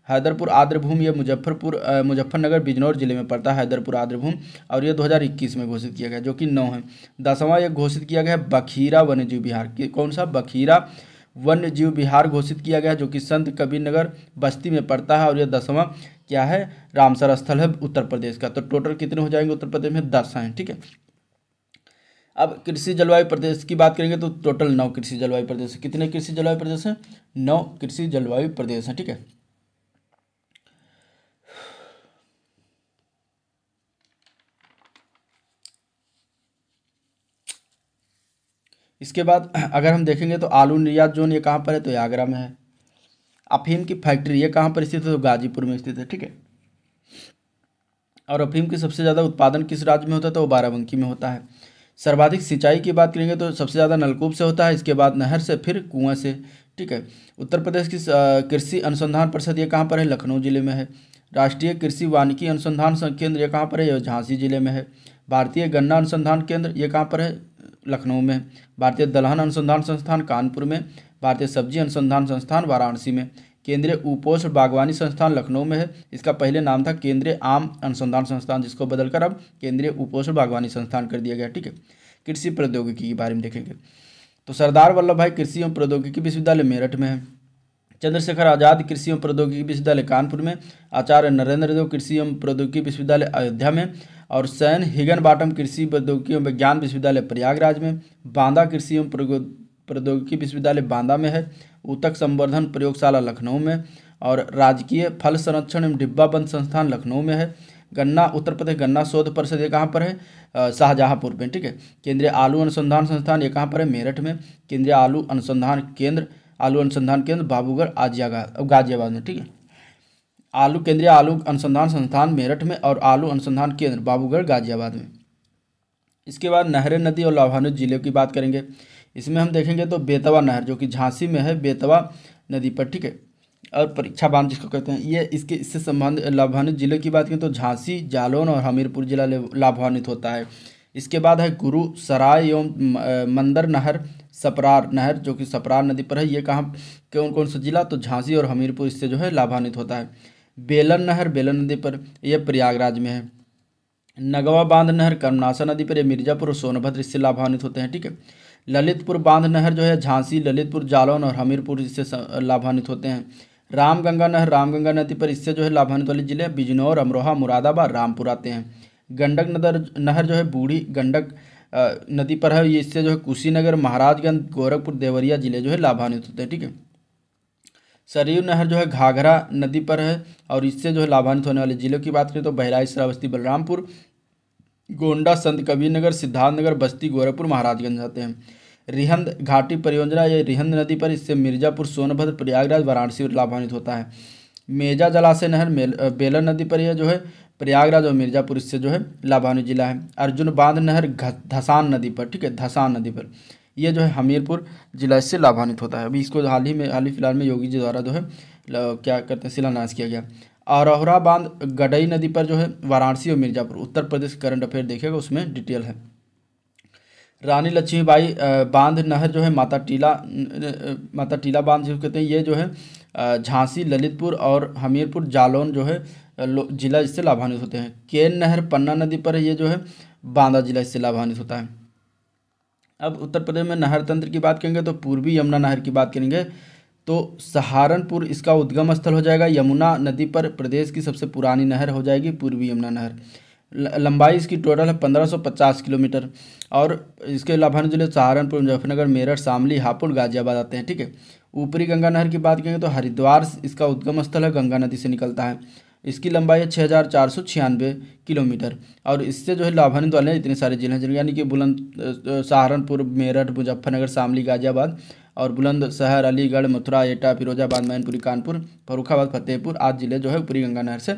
हैदरपुर आर्द्रभूमि ये मुजफ्फरनगर बिजनौर जिले में पड़ता है हैदरपुर आर्द्रभूमि, और ये 2021 में घोषित किया गया जो कि 9 है। 10वां ये घोषित किया गया है बखीरा वन्यजीव विहार, कौन सा, बखीरा वन्यजीव विहार घोषित किया गया जो कि संत कबीरनगर बस्ती में पड़ता है, और यह 10वां क्या है, रामसर स्थल है उत्तर प्रदेश का। तो टोटल कितने हो जाएंगे उत्तर प्रदेश में, 10 हैं। ठीक है, अब कृषि जलवायु प्रदेश की बात करेंगे तो टोटल 9 कृषि जलवायु प्रदेश है। कितने कृषि जलवायु प्रदेश हैं, 9 कृषि जलवायु प्रदेश हैं। ठीक है, इसके बाद अगर हम देखेंगे तो आलू निर्यात जोन ये कहाँ पर है, तो ये आगरा में है। अफीम की फैक्ट्री ये कहाँ पर स्थित है, तो गाजीपुर में स्थित है। ठीक है, और अफीम की सबसे ज़्यादा उत्पादन किस राज्य में होता है, तो वो बाराबंकी में होता है। सर्वाधिक सिंचाई की बात करेंगे तो सबसे ज़्यादा नलकूप से होता है, इसके बाद नहर से, फिर कुआं से। ठीक है, उत्तर प्रदेश की कृषि अनुसंधान परिषद ये कहाँ पर है, लखनऊ जिले में है। राष्ट्रीय कृषि वानिकी अनुसंधान केंद्र ये कहाँ पर है, ये झांसी जिले में है। भारतीय गन्ना अनुसंधान केंद्र ये कहाँ पर है, लखनऊ में। भारतीय दलहन अनुसंधान संस्थान कानपुर में। भारतीय सब्जी अनुसंधान संस्थान वाराणसी में। केंद्रीय उपोष्ण बागवानी संस्थान लखनऊ में है। इसका पहले नाम था केंद्रीय आम अनुसंधान संस्थान, जिसको बदलकर अब केंद्रीय उपोष्ण बागवानी संस्थान कर दिया गया। ठीक है, कृषि प्रौद्योगिकी के बारे में देखेंगे तो सरदार वल्लभ भाई कृषि एवं प्रौद्योगिकी विश्वविद्यालय मेरठ में है। चंद्रशेखर आज़ाद कृषि एवं प्रौद्योगिकी विश्वविद्यालय कानपुर में। आचार्य नरेंद्र देव कृषि एवं प्रौद्योगिकी विश्वविद्यालय अयोध्या में। और सैन हिगनबाटम कृषि प्रौद्योगिकी एवं विज्ञान विश्वविद्यालय प्रयागराज में। बांदा कृषि एवं प्रौद्योगिकी विश्वविद्यालय बांदा में है। ऊतक संवर्धन प्रयोगशाला लखनऊ में। और राजकीय फल संरक्षण एवं डिब्बाबंद संस्थान लखनऊ में है। गन्ना उत्तर प्रदेश गन्ना शोध परिषद ये कहाँ पर है, शाहजहाँपुर में। ठीक है, केंद्रीय आलू अनुसंधान संस्थान ये कहाँ पर है, मेरठ में। केंद्रीय आलू अनुसंधान केंद्र बाबूगढ़ गाजियाबाद में। ठीक है, केंद्रीय आलू अनुसंधान संस्थान मेरठ में और आलू अनुसंधान केंद्र बाबूगढ़ गाजियाबाद में। इसके बाद नहरें, नदी और लाभान्वित जिले की बात करेंगे। इसमें हम देखेंगे तो बेतवा नहर जो कि झांसी में है, बेतवा नदी पर। ठीक है, और परीक्षा बांध जिसको कहते हैं, ये इससे संबंधित लाभान्वित जिले की बात करें तो झांसी, जालौन और हमीरपुर जिला लाभान्वित होता है। इसके बाद है गुरु सराय एवं मंदर नहर, सपरार नहर जो कि सपरार नदी पर है। ये कहाँ कौन कौन सा जिला, तो झांसी और हमीरपुर इससे जो है लाभान्वित होता है। बेलन नहर बेलन नदी पर, यह प्रयागराज में है। नगवा बांध नहर कर्मनाशा नदी पर, यह मिर्जापुर और सोनभद्र इससे लाभान्वित होते हैं, ठीक है। ललितपुर बांध नहर जो है झांसी, ललितपुर, जालौन और हमीरपुर इससे लाभान्वित होते हैं। रामगंगा नहर रामगंगा नदी पर, इससे जो है लाभान्वित वाले जिले बिजनौर, अमरोहा, मुरादाबाद, रामपुर आते हैं। गंडक नहर जो है बूढ़ी गंडक नदी पर है, ये इससे जो है कुशीनगर, महाराजगंज, गोरखपुर, देवरिया जिले जो है लाभान्वित होते हैं, ठीक है। सरयू नहर जो है घाघरा नदी पर है और इससे जो है लाभान्वित होने वाले जिलों की बात करें तो बहराइच, श्रावस्ती, बलरामपुर, गोंडा, संत कबीरनगर, सिद्धार्थनगर, बस्ती, गोरखपुर, महाराजगंज आते हैं। रिहंद घाटी परियोजना, ये रिहंद नदी पर, इससे मिर्जापुर, सोनभद्र, प्रयागराज, वाराणसी लाभान्वित होता है। मेजा जलाशय नहर बेलन नदी पर, यह जो है प्रयागराज और मिर्जापुर इससे जो है लाभान्वित जिला है। अर्जुन बांध नहर धसान नदी पर, ठीक है, धसान नदी पर, यह जो है हमीरपुर जिला इससे लाभान्वित होता है। अभी इसको हाल ही फिलहाल में योगी जी द्वारा जो है क्या करते हैं शिलान्यास किया गया। अरोहरा बांध गडई नदी पर जो है वाराणसी और मिर्जापुर, उत्तर प्रदेश करंट अफेयर देखेगा उसमें डिटेल है। रानी लक्ष्मीबाई बांध नहर जो है माता टीला बांध जिसको कहते हैं, ये जो है झांसी, ललितपुर और हमीरपुर, जालौन जो है जिला इससे लाभान्वित होते हैं। केन नहर पन्ना नदी पर है, ये जो है बांदा जिला इससे लाभान्वित होता है। अब उत्तर प्रदेश में नहर तंत्र की बात करेंगे तो पूर्वी यमुना नहर की बात करेंगे तो सहारनपुर इसका उद्गम स्थल हो जाएगा। यमुना नदी पर प्रदेश की सबसे पुरानी नहर हो जाएगी पूर्वी यमुना नहर। लंबाई इसकी टोटल है 1550 किलोमीटर और इसके लाभान्वित जिले सहारनपुर, मुजफ्फरनगर, मेरठ, शामली, हापुड़, गाजियाबाद आते हैं, ठीक है। ऊपरी गंगा नहर की बात करेंगे तो हरिद्वार इसका उद्गम स्थल है, गंगा नदी से निकलता है। इसकी लंबाई है 6496 किलोमीटर और इससे जो है लाभान्वित वाले इतने सारे जिले हैं यानी कि बुलंद सहारनपुर, मेरठ, मुजफ्फरनगर, शामली, गाजियाबाद और बुलंदशहर, अलीगढ़, मथुरा, एटा, फिरोजाबाद, मैनपुरी, कानपुर, फर्रुखाबाद, फतेहपुर आदि जिले जो है ऊपरी गंगा नहर से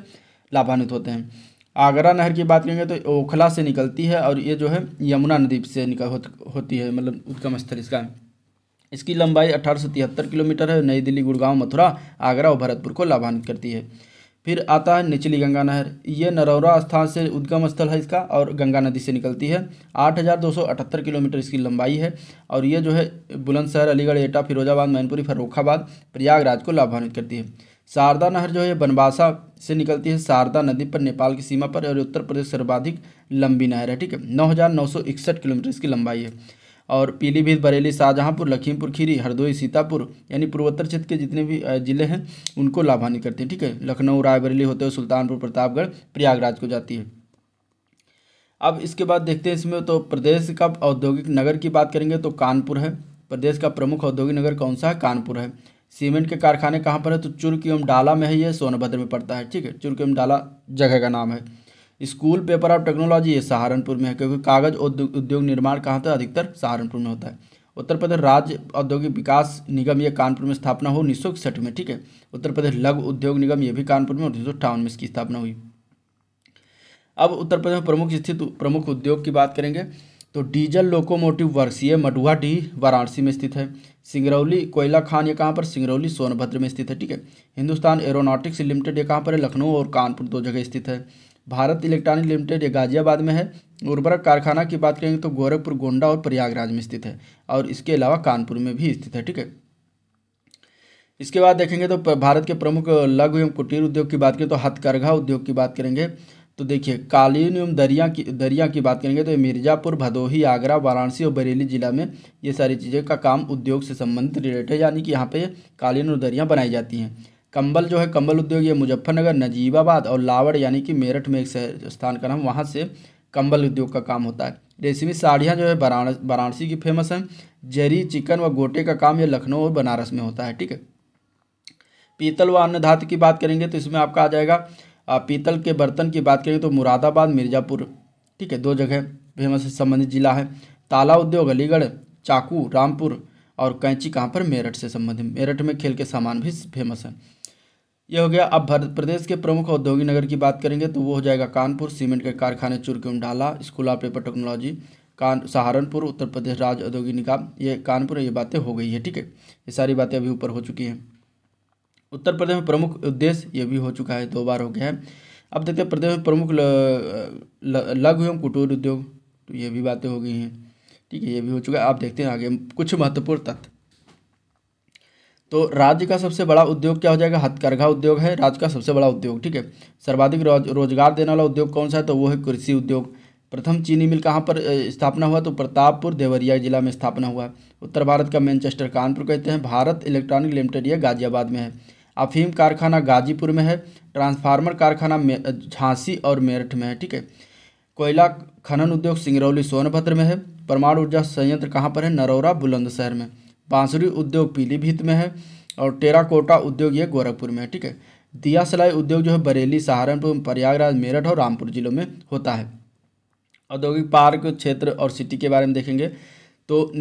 लाभान्वित होते हैं। आगरा नहर की बात करेंगे तो ओखला से निकलती है और ये जो है यमुना नदी से होती है, मतलब उद्गम स्थल इसका। इसकी लंबाई 1873 किलोमीटर है। नई दिल्ली, गुड़गांव, मथुरा, आगरा और भरतपुर को लाभान्वित करती है। फिर आता है निचली गंगा नहर, ये नरौरा स्थान से उद्गम स्थल है इसका और गंगा नदी से निकलती है। 8278 किलोमीटर इसकी लंबाई है और ये जो है बुलंदशहर, अलीगढ़, एटा, फिरोजाबाद, मैनपुरी, फर्रुखाबाद, प्रयागराज को लाभान्वित करती है। शारदा नहर जो है बनबासा से निकलती है शारदा नदी पर, नेपाल की सीमा पर और उत्तर प्रदेश सर्वाधिक लंबी नहर है, ठीक है। 9961 किलोमीटर इसकी लंबाई है। और पीलीभीत, बरेली, शाहजहांपुर, लखीमपुर खीरी, हरदोई, सीतापुर यानी पूर्वोत्तर क्षेत्र के जितने भी जिले हैं उनको लाभान्वित करते हैं, ठीक है। लखनऊ, रायबरेली होते हुए सुल्तानपुर, प्रतापगढ़, प्रयागराज को जाती है। अब इसके बाद देखते हैं इसमें तो प्रदेश का औद्योगिक नगर की बात करेंगे तो कानपुर है। प्रदेश का प्रमुख औद्योगिक नगर कौन सा है? कानपुर है। सीमेंट के कारखाने कहाँ पर है? तो चुर्क एवं डाला में है, ये सोनभद्र में पड़ता है, ठीक है। चुर्क एवं डाला जगह का नाम है। स्कूल पेपर ऑफ टेक्नोलॉजी ये सहारनपुर में है क्योंकि कागज उद्योग निर्माण कहाँ था? अधिकतर सहारनपुर में होता है। उत्तर प्रदेश राज्य औद्योगिक विकास निगम ये कानपुर में स्थापना हो 1961 में, ठीक है। उत्तर प्रदेश लघु उद्योग निगम ये भी कानपुर में 1958 में इसकी स्थापना हुई। अब उत्तर प्रदेश में प्रमुख स्थित प्रमुख उद्योग की बात करेंगे तो डीजल लोकोमोटिव वर्क्स ये मडुआडीह वाराणसी में स्थित है। सिंगरौली कोयला खान ये कहाँ पर? सिंगरौली सोनभद्र में स्थित है, ठीक है। हिंदुस्तान एरोनॉटिक्स लिमिटेड ये कहाँ पर है? लखनऊ और कानपुर दो जगह स्थित है। भारत इलेक्ट्रॉनिक लिमिटेड ये गाजियाबाद में है। उर्वरक कारखाना की बात करेंगे तो गोरखपुर, गोंडा और प्रयागराज में स्थित है और इसके अलावा कानपुर में भी स्थित है, ठीक है। इसके बाद देखेंगे तो भारत के प्रमुख लघु एवं कुटीर उद्योग की बात करें तो हथकरघा उद्योग की बात करेंगे तो देखिए कालीन एवं दरिया की बात करेंगे तो मिर्जापुर, भदोही, आगरा, वाराणसी और बरेली जिला में ये सारी चीज़ें का काम उद्योग से संबंधित रिलेटेड है, यानी कि यहाँ पे कालीन और दरियाँ बनाई जाती हैं। कंबल जो है कंबल उद्योग ये मुजफ्फरनगर, नजीबाबाद और लावड़ यानी कि मेरठ में एक स्थान का नाम, वहाँ से कंबल उद्योग का काम होता है। रेशमी साड़ियाँ जो है वाराणसी की फेमस हैं। जरी, चिकन व गोटे का काम ये लखनऊ और बनारस में होता है, ठीक है। पीतल व अन्य धातु की बात करेंगे तो इसमें आपका आ जाएगा पीतल के बर्तन की बात करेंगे तो मुरादाबाद, मिर्ज़ापुर, ठीक है, दो जगह फेमस संबंधित जिला है। ताला उद्योग अलीगढ़, चाकू रामपुर और कैंची कहाँ पर? मेरठ से संबंधित। मेरठ में खेल के सामान भी फेमस है। ये हो गया। अब प्रदेश के प्रमुख औद्योगिक नगर की बात करेंगे तो वो हो जाएगा कानपुर। सीमेंट के कारखाने चुर्क एवं Dalla, school of paper technology Saharanpur, Uttar Pradesh राज्य औद्योगिक निगम ये कानपुर, ये बातें हो गई है, ठीक है। ये सारी बातें अभी ऊपर हो चुकी हैं। उत्तर प्रदेश में प्रमुख उद्देश्य ये भी हो चुका है, 2 बार हो गया है। अब देखते हैं प्रदेश में प्रमुख लघु एवं कुटीर उद्योग, तो ये भी बातें हो गई हैं, ठीक है, ये भी हो चुका है। आप देखते हैं आगे कुछ महत्वपूर्ण तथ्य। तो राज्य का सबसे बड़ा उद्योग क्या हो जाएगा, हथकरघा उद्योग है राज्य का सबसे बड़ा उद्योग, ठीक है। सर्वाधिक रोजगार देने वाला उद्योग कौन सा है, तो वो है कृषि उद्योग। प्रथम चीनी मिल कहाँ पर स्थापना हुआ, तो प्रतापपुर देवरिया जिला में स्थापना हुआ है। उत्तर भारत का मैनचेस्टर कानपुर कहते हैं। भारत इलेक्ट्रॉनिक लिमिटेड ये गाजियाबाद में है। अफीम कारखाना गाजीपुर में है। ट्रांसफार्मर कारखाना झांसी और मेरठ में है, ठीक है। कोयला खनन उद्योग सिंगरौली सोनभद्र में है। परमाणु ऊर्जा संयंत्र कहाँ पर है, नरौरा बुलंदशहर में। बांसुरी उद्योग पीलीभीत में है। और टेराकोटा उद्योग ये गोरखपुर में है, ठीक है। दिया सलाई उद्योग जो है बरेली, सहारनपुर, प्रयागराज, मेरठ और रामपुर जिलों में होता है। औद्योगिक पार्क क्षेत्र और सिटी के बारे में देखेंगे तो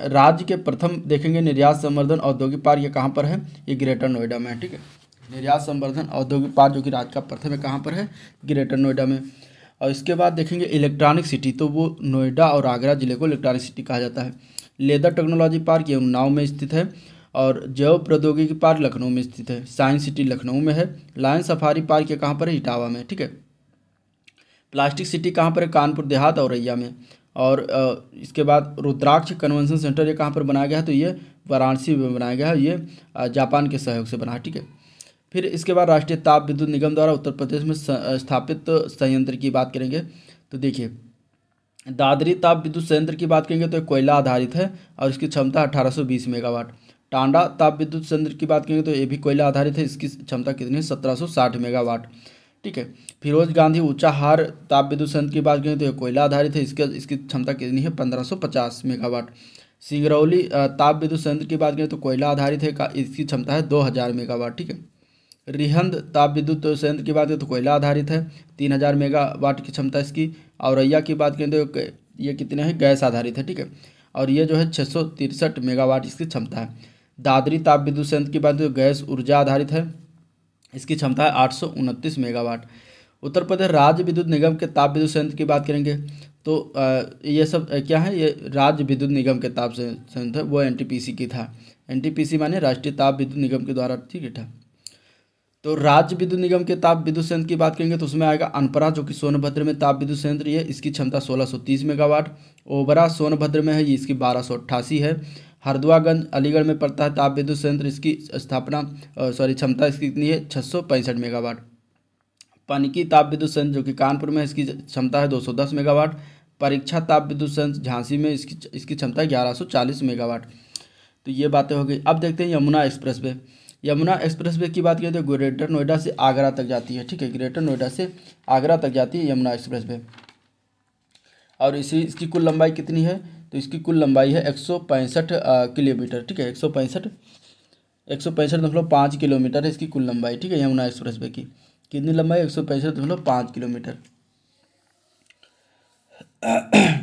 राज्य के प्रथम देखेंगे निर्यात संवर्धन औद्योगिक पार्क ये कहाँ पर है, ये ग्रेटर नोएडा में है, ठीक है। निर्यात संवर्धन औद्योगिक पार्क जो कि राज्य का प्रथम है कहाँ पर है, ग्रेटर नोएडा में। और इसके बाद देखेंगे इलेक्ट्रॉनिक सिटी, तो वो नोएडा और आगरा जिले को इलेक्ट्रॉनिक सिटी कहा जाता है। लेदर टेक्नोलॉजी पार्क ये उन्नाव में स्थित है। और जैव प्रौद्योगिकी पार्क लखनऊ में स्थित है। साइंस सिटी लखनऊ में है। लायन सफारी पार्क ये कहाँ पर है, इटावा में, ठीक है। प्लास्टिक सिटी कहाँ पर है, कानपुर देहात औरैया में। और इसके बाद रुद्राक्ष कन्वेंशन सेंटर ये कहाँ पर बनाया गया है, तो ये वाराणसी में बनाया गया है। ये जापान के सहयोग से बना है, ठीक है। फिर इसके बाद राष्ट्रीय ताप विद्युत निगम द्वारा उत्तर प्रदेश में स्थापित संयंत्र की बात करेंगे तो देखिए दादरी ताप विद्युत संयंत्र की बात करेंगे तो कोयला आधारित है और इसकी क्षमता 1820 मेगावाट। टांडा ताप विद्युत संयंत्र की बात करेंगे तो ये भी कोयला आधारित है, इसकी क्षमता कितनी है, 1760 मेगावाट, ठीक है। फिरोज गांधी ऊंचाहार ताप विद्युत संयंत्र की बात करें तो ये कोयला आधारित है, इसकी क्षमता कितनी है, 1550 मेगावाट। सिंगरौली ताप विद्युत संयंत्र की बात करें तो कोयला आधारित है, इसकी क्षमता है 2000 मेगावाट, ठीक है। रिहंद ताप विद्युत संयंत्र की बात करें तो कोयला आधारित है, 3000 मेगावाट की क्षमता इसकी। औरैया की बात करें तो ये कितने हैं, गैस आधारित है, ठीक है। और ये जो है 663 मेगावाट इसकी क्षमता है। दादरी ताप विद्युत संयंत्र की बात करें तो गैस ऊर्जा आधारित है, इसकी क्षमता है 829 मेगावाट। उत्तर प्रदेश राज्य विद्युत निगम के ताप विद्युत संयंत्र की बात करेंगे तो ये सब क्या है, ये राज्य विद्युत निगम के ताप संयंत्र वो एनटीपीसी की था। एनटीपीसी माने राष्ट्रीय ताप विद्युत निगम के द्वारा, ठीक है था। तो राज्य विद्युत निगम के ताप विद्युत संयंत्र की बात करेंगे तो उसमें आएगा अनपरा जो कि सोनभद्र में ताप विद्युत संयंत्र ये, इसकी क्षमता 1630 मेगावाट। ओबरा सोनभद्र में है, ये इसकी 1288 है। हरदुआगंज अलीगढ़ में पड़ता है ताप विद्युत संयंत्र, इसकी क्षमता इसकी कितनी है, 665 मेगावाट। पनकी ताप विद्युत संयंत्र जो कि कानपुर में है, इसकी क्षमता है 210 मेगावाट। परीक्षा ताप विद्युत संयंत्र झांसी में, इसकी क्षमता है 1140 मेगावाट। तो ये बातें हो गई। अब देखते हैं Yamuna express way. Yamuna express way की बात करें तो ग्रेटर नोएडा से आगरा तक जाती है, ठीक है। ग्रेटर नोएडा से आगरा तक जाती है यमुना एक्सप्रेस वे। और इसकी कुल लंबाई कितनी है, तो इसकी कुल लंबाई है 165 किलोमीटर, ठीक है। 165.5 किलोमीटर है इसकी कुल लंबाई, ठीक है। यमुना एक्सप्रेस वे की कितनी लंबाई, 165.5 किलोमीटर।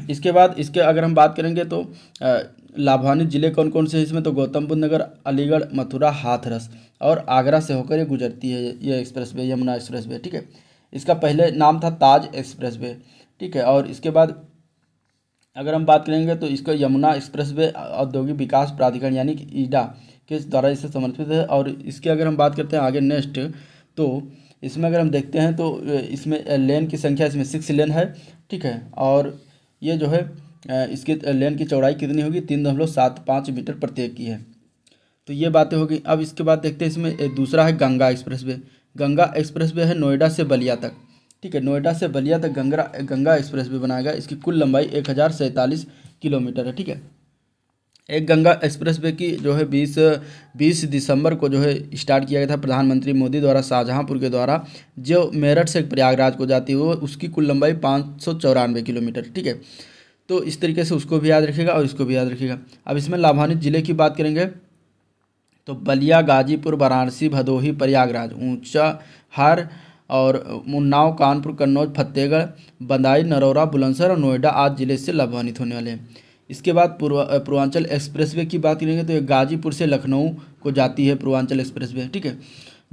इसके बाद इसके अगर हम बात करेंगे तो लाभान्वित जिले कौन कौन से हैं इसमें, तो गौतम बुद्ध नगर, अलीगढ़, मथुरा, हाथरस और आगरा से होकर ये गुजरती है ये express way, Yamuna express way, ठीक है। इसका पहले नाम था ताज एक्सप्रेस वे, ठीक है। और इसके बाद अगर हम बात करेंगे तो इसका यमुना एक्सप्रेस वे औद्योगिक विकास प्राधिकरण यानी कि ईडा के द्वारा इसे समर्पित है। और इसके अगर हम बात करते हैं आगे नेक्स्ट, तो इसमें अगर हम देखते हैं तो इसमें लेन की संख्या इसमें 6 लेन है, ठीक है। और ये जो है इसके लेन की चौड़ाई कितनी होगी, 3.75 मीटर प्रत्येक की है। तो ये बातें होगी। अब इसके बाद देखते हैं इसमें दूसरा है Ganga express way. Ganga express way है नोएडा से बलिया तक, ठीक है। नोएडा से बलिया तक गंगा एक्सप्रेस वे बनाया गया, इसकी कुल लंबाई 1047 किलोमीटर है, ठीक है। एक गंगा एक्सप्रेस वे की जो है 20 दिसंबर को जो है स्टार्ट किया गया था प्रधानमंत्री मोदी द्वारा शाहजहांपुर के द्वारा, जो मेरठ से प्रयागराज को जाती है वो, उसकी कुल लंबाई 594 किलोमीटर, ठीक है। तो इस तरीके से उसको भी याद रखिएगा और इसको भी याद रखिएगा। अब इसमें लाभान्वित जिले की बात करेंगे तो बलिया, गाजीपुर, वाराणसी, भदोही, प्रयागराज, ऊंचाहार और उन्नाव, कानपुर, कन्नौज, फतेहगढ़, बदायूं, नरौरा, बुलंदशहर और नोएडा आज जिले से लाभान्वित होने वाले हैं। इसके बाद पूर्वांचल एक्सप्रेसवे की बात करेंगे तो ये गाजीपुर से लखनऊ को जाती है पूर्वांचल एक्सप्रेसवे, ठीक है।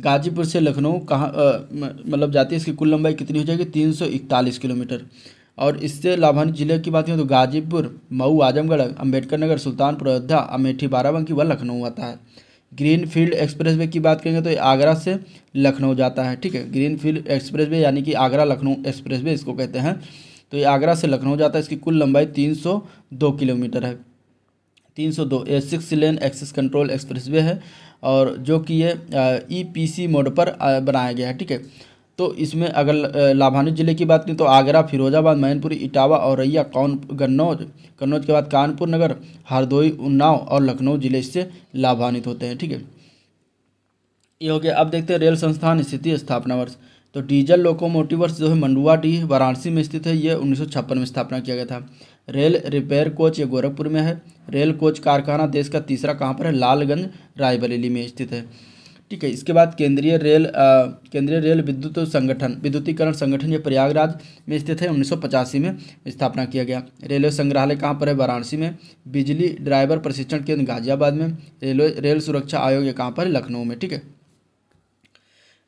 गाजीपुर से लखनऊ कहाँ मतलब जाती है, इसकी कुल लंबाई कितनी हो जाएगी, 341 किलोमीटर। और इससे लाभान्वित जिले की बात करें तो गाजीपुर, मऊ, आजमगढ़, अम्बेडकर नगर, सुल्तानपुर, अयोध्या, अमेठी, बाराबंकी व लखनऊ आता है। ग्रीन फील्ड एक्सप्रेसवे की बात करेंगे तो ये आगरा से लखनऊ जाता है, ठीक है। ग्रीन फील्ड एक्सप्रेसवे यानी कि आगरा लखनऊ एक्सप्रेसवे इसको कहते हैं। तो ये आगरा से लखनऊ जाता है, इसकी कुल लंबाई 302 किलोमीटर है, 302 ये 6 लेन एक्सेस कंट्रोल एक्सप्रेसवे है और जो कि ये EPC मोड पर बनाया गया है। ठीक है, तो इसमें अगर लाभान्वित जिले की बात करें तो आगरा, फिरोजाबाद, मैनपुरी, इटावा, औरैया, कन्नौज के बाद कानपुर नगर, हरदोई, उन्नाव और लखनऊ जिले इससे लाभान्वित होते हैं। ठीक है, ये हो गया। अब देखते हैं रेल संस्थान स्थिति स्थापना वर्ष। तो डीजल लोकोमोटिव वर्ष जो है मंडुआडीह वाराणसी में स्थित है, ये 1956 में स्थापना किया गया था। रेल रिपेयर कोच ये गोरखपुर में है। रेल कोच कारखाना देश का तीसरा कहाँ पर है? लालगंज रायबरेली में स्थित है। ठीक है, इसके बाद केंद्रीय रेल विद्युतीकरण संगठन ये प्रयागराज में स्थित है, 1985 में स्थापना किया गया। रेलवे संग्रहालय कहाँ पर है? वाराणसी में। बिजली ड्राइवर प्रशिक्षण केंद्र गाजियाबाद में। रेल सुरक्षा आयोग ये कहाँ पर है? लखनऊ में। ठीक है,